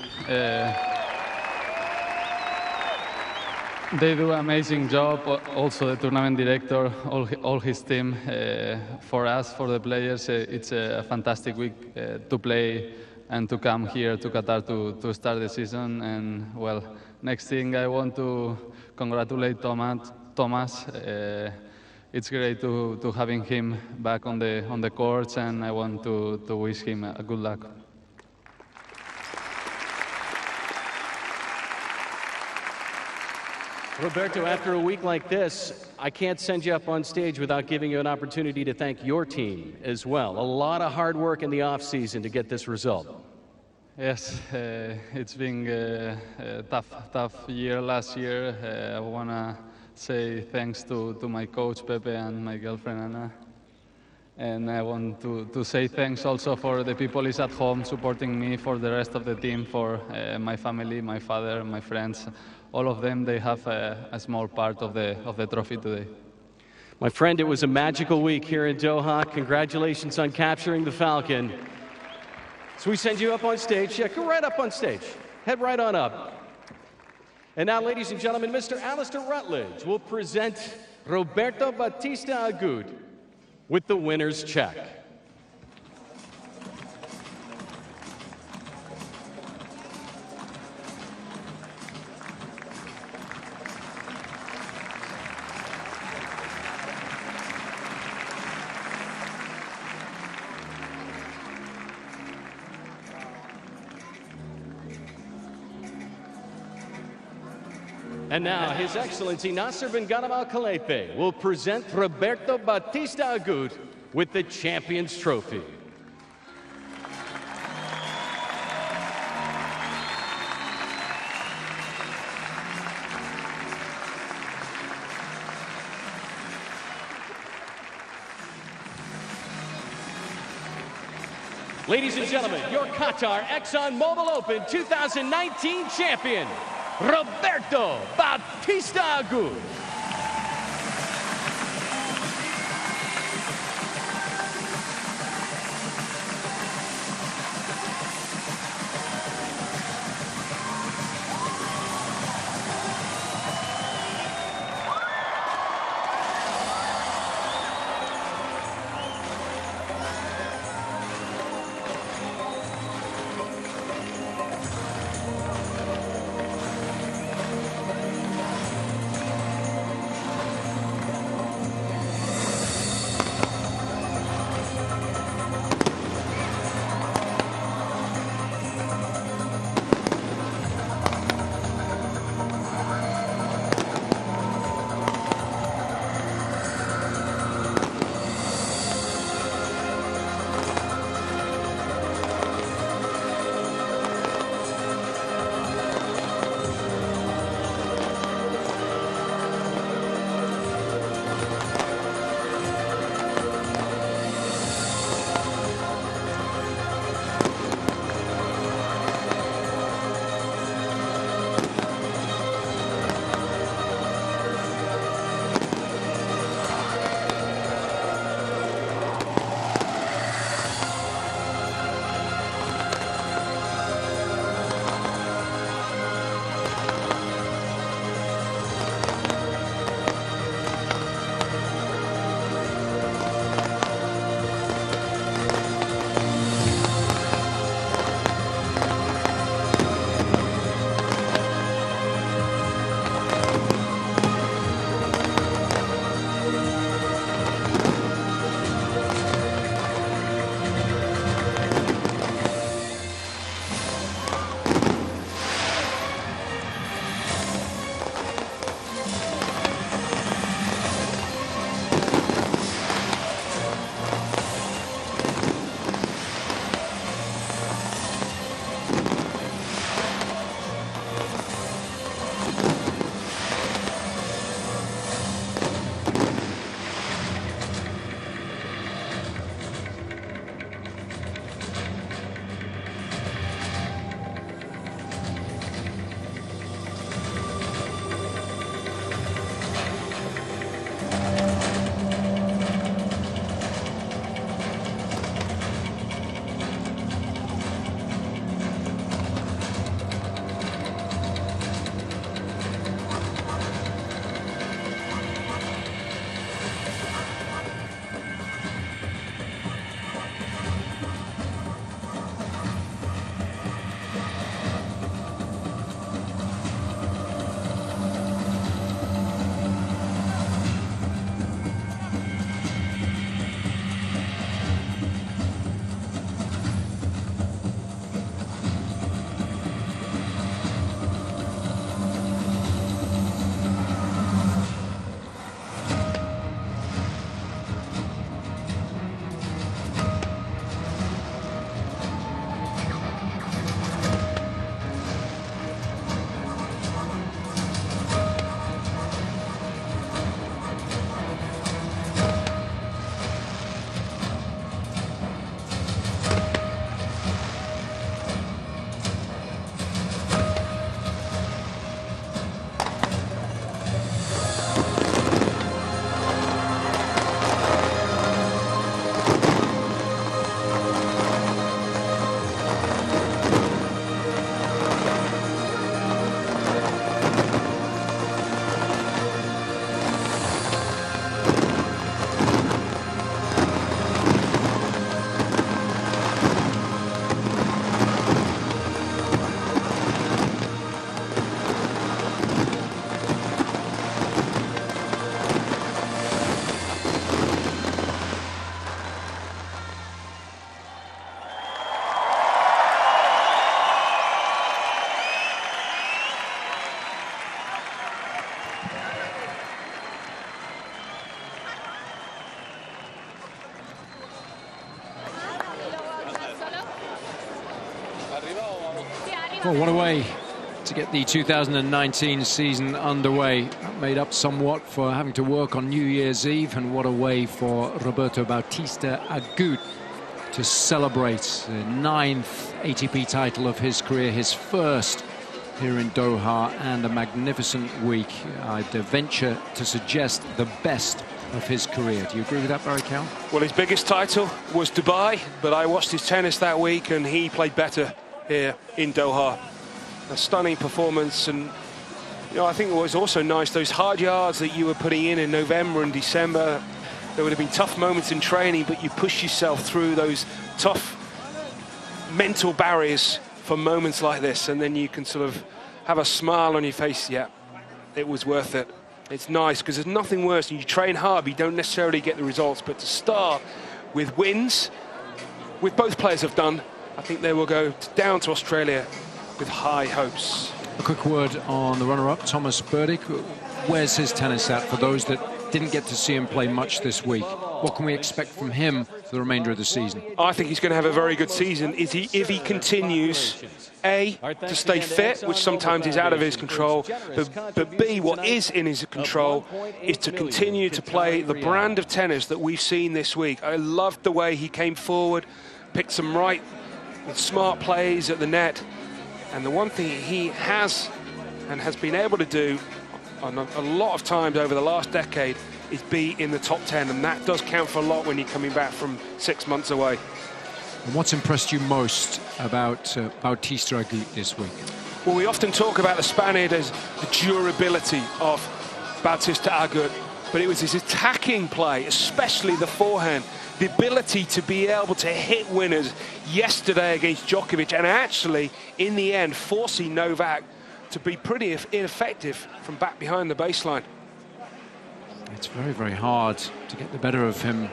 They do an amazing job. Also, the tournament director, all his team. For us, for the players, it's a fantastic week to play and to come here to Qatar to start the season. And well, next thing I want to congratulate Thomas. It's great to having him back on the courts, and I want to wish him a good luck. Roberto, after a week like this, I can't send you up on stage without giving you an opportunity to thank your team as well. A lot of hard work in the off-season to get this result. Yes, it's been a tough year last year. I want to say thanks to my coach, Pepe, and my girlfriend, Anna. And I want to say thanks also for the people is at home supporting me, for the rest of the team, for my family, my father, my friends. All of them, they have a small part of the trophy today. My friend, it was a magical week here in Doha. Congratulations on capturing the Falcon. So we send you up on stage. Yeah, come right up on stage. Head right on up. And now, ladies and gentlemen, Mr. Alistair Rutledge will present Roberto Bautista Agut with the winner's check. And now, His Excellency Nasser bin Ghanam Al Khalifa will present Roberto Bautista Agut with the Champions Trophy. Ladies and gentlemen, your Qatar Exxon Mobil Open 2019 champion, Roberto Bautista Agut. Well, what a way to get the 2019 season underway. That made up somewhat for having to work on New Year's Eve, and what a way for Roberto Bautista Agut to celebrate the 9th ATP title of his career, his first here in Doha, and a magnificent week. I'd venture to suggest the best of his career. Do you agree with that, Barry Cowan? Well, his biggest title was Dubai, but I watched his tennis that week and he played better here in Doha. A stunning performance, and you know, I think it was also nice, those hard yards that you were putting in November and December. There would have been tough moments in training, but you push yourself through those tough mental barriers for moments like this, and then you can sort of have a smile on your face. Yeah, it was worth it. It's nice because there's nothing worse. You train hard, but you don't necessarily get the results. But to start with wins, with both players have done, I think they will go down to Australia with high hopes. A quick word on the runner-up, Thomas Berdych. Where's his tennis at for those that didn't get to see him play much this week? What can we expect from him for the remainder of the season? I think he's going to have a very good season if he continues, A, to stay fit, which sometimes is out of his control, but B, what is in his control is to continue to play the brand of tennis that we've seen this week. I loved the way he came forward, picked some right and smart plays at the net, and the one thing he has and has been able to do a lot of times over the last decade is be in the top 10, and that does count for a lot when you're coming back from 6 months away. And what's impressed you most about Bautista Agut this week? Well, we often talk about the Spaniard as the durability of Bautista Agut, but it was his attacking play, especially the forehand, the ability to be able to hit winners yesterday against Đoković, and actually, in the end, forcing Novak to be pretty ineffective from back behind the baseline. It's very, very hard to get the better of him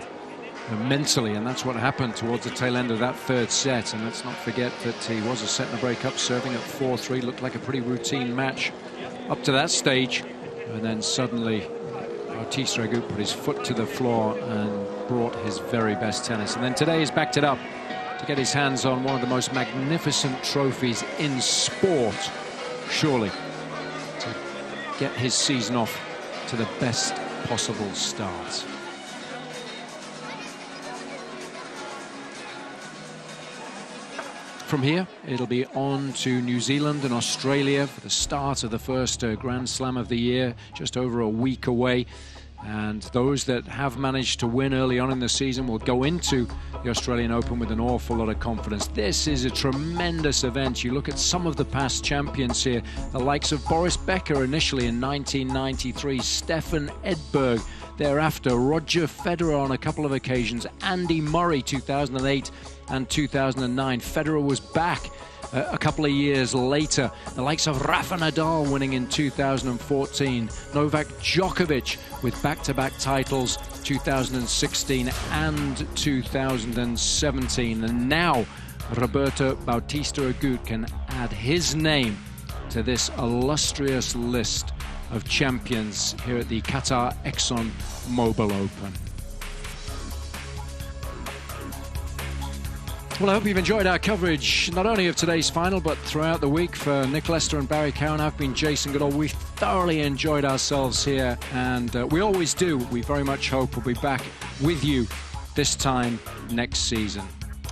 mentally, and that's what happened towards the tail end of that third set. And let's not forget that he was a set and a break up, serving at 4-3. Looked like a pretty routine match up to that stage, and then suddenly Bautista Agut put his foot to the floor and brought his very best tennis. And then today he's backed it up to get his hands on one of the most magnificent trophies in sport, surely, to get his season off to the best possible start. From here, it'll be on to New Zealand and Australia for the start of the first Grand Slam of the year, just over a week away. And those that have managed to win early on in the season will go into the Australian Open with an awful lot of confidence. This is a tremendous event. You look at some of the past champions here, the likes of Boris Becker initially in 1993, Stefan Edberg thereafter, Roger Federer on a couple of occasions, Andy Murray 2008 and 2009. Federer was back a couple of years later. The likes of Rafa Nadal winning in 2014. Novak Djokovic with back-to-back titles 2016 and 2017. And now Roberto Bautista Agut can add his name to this illustrious list of champions here at the Qatar Exxon Mobil Open. Well, I hope you've enjoyed our coverage, not only of today's final, but throughout the week. For Nick Lester and Barry Cowan, I've been Jason Goodall. We thoroughly enjoyed ourselves here, and we always do. We very much hope we'll be back with you this time next season.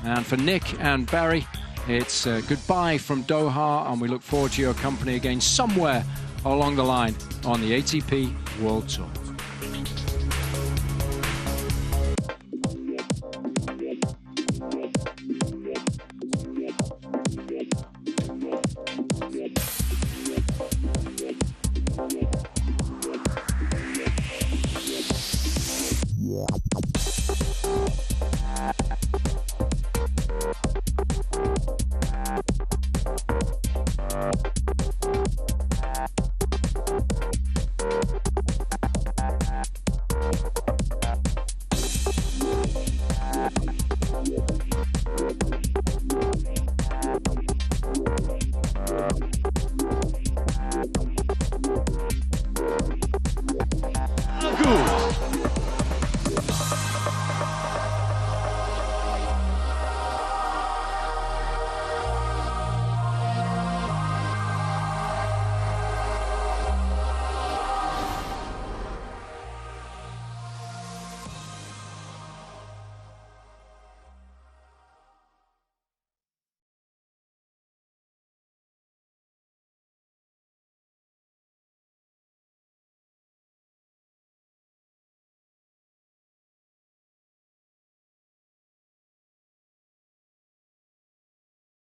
And for Nick and Barry, it's goodbye from Doha, and we look forward to your company again somewhere along the line on the ATP World Tour.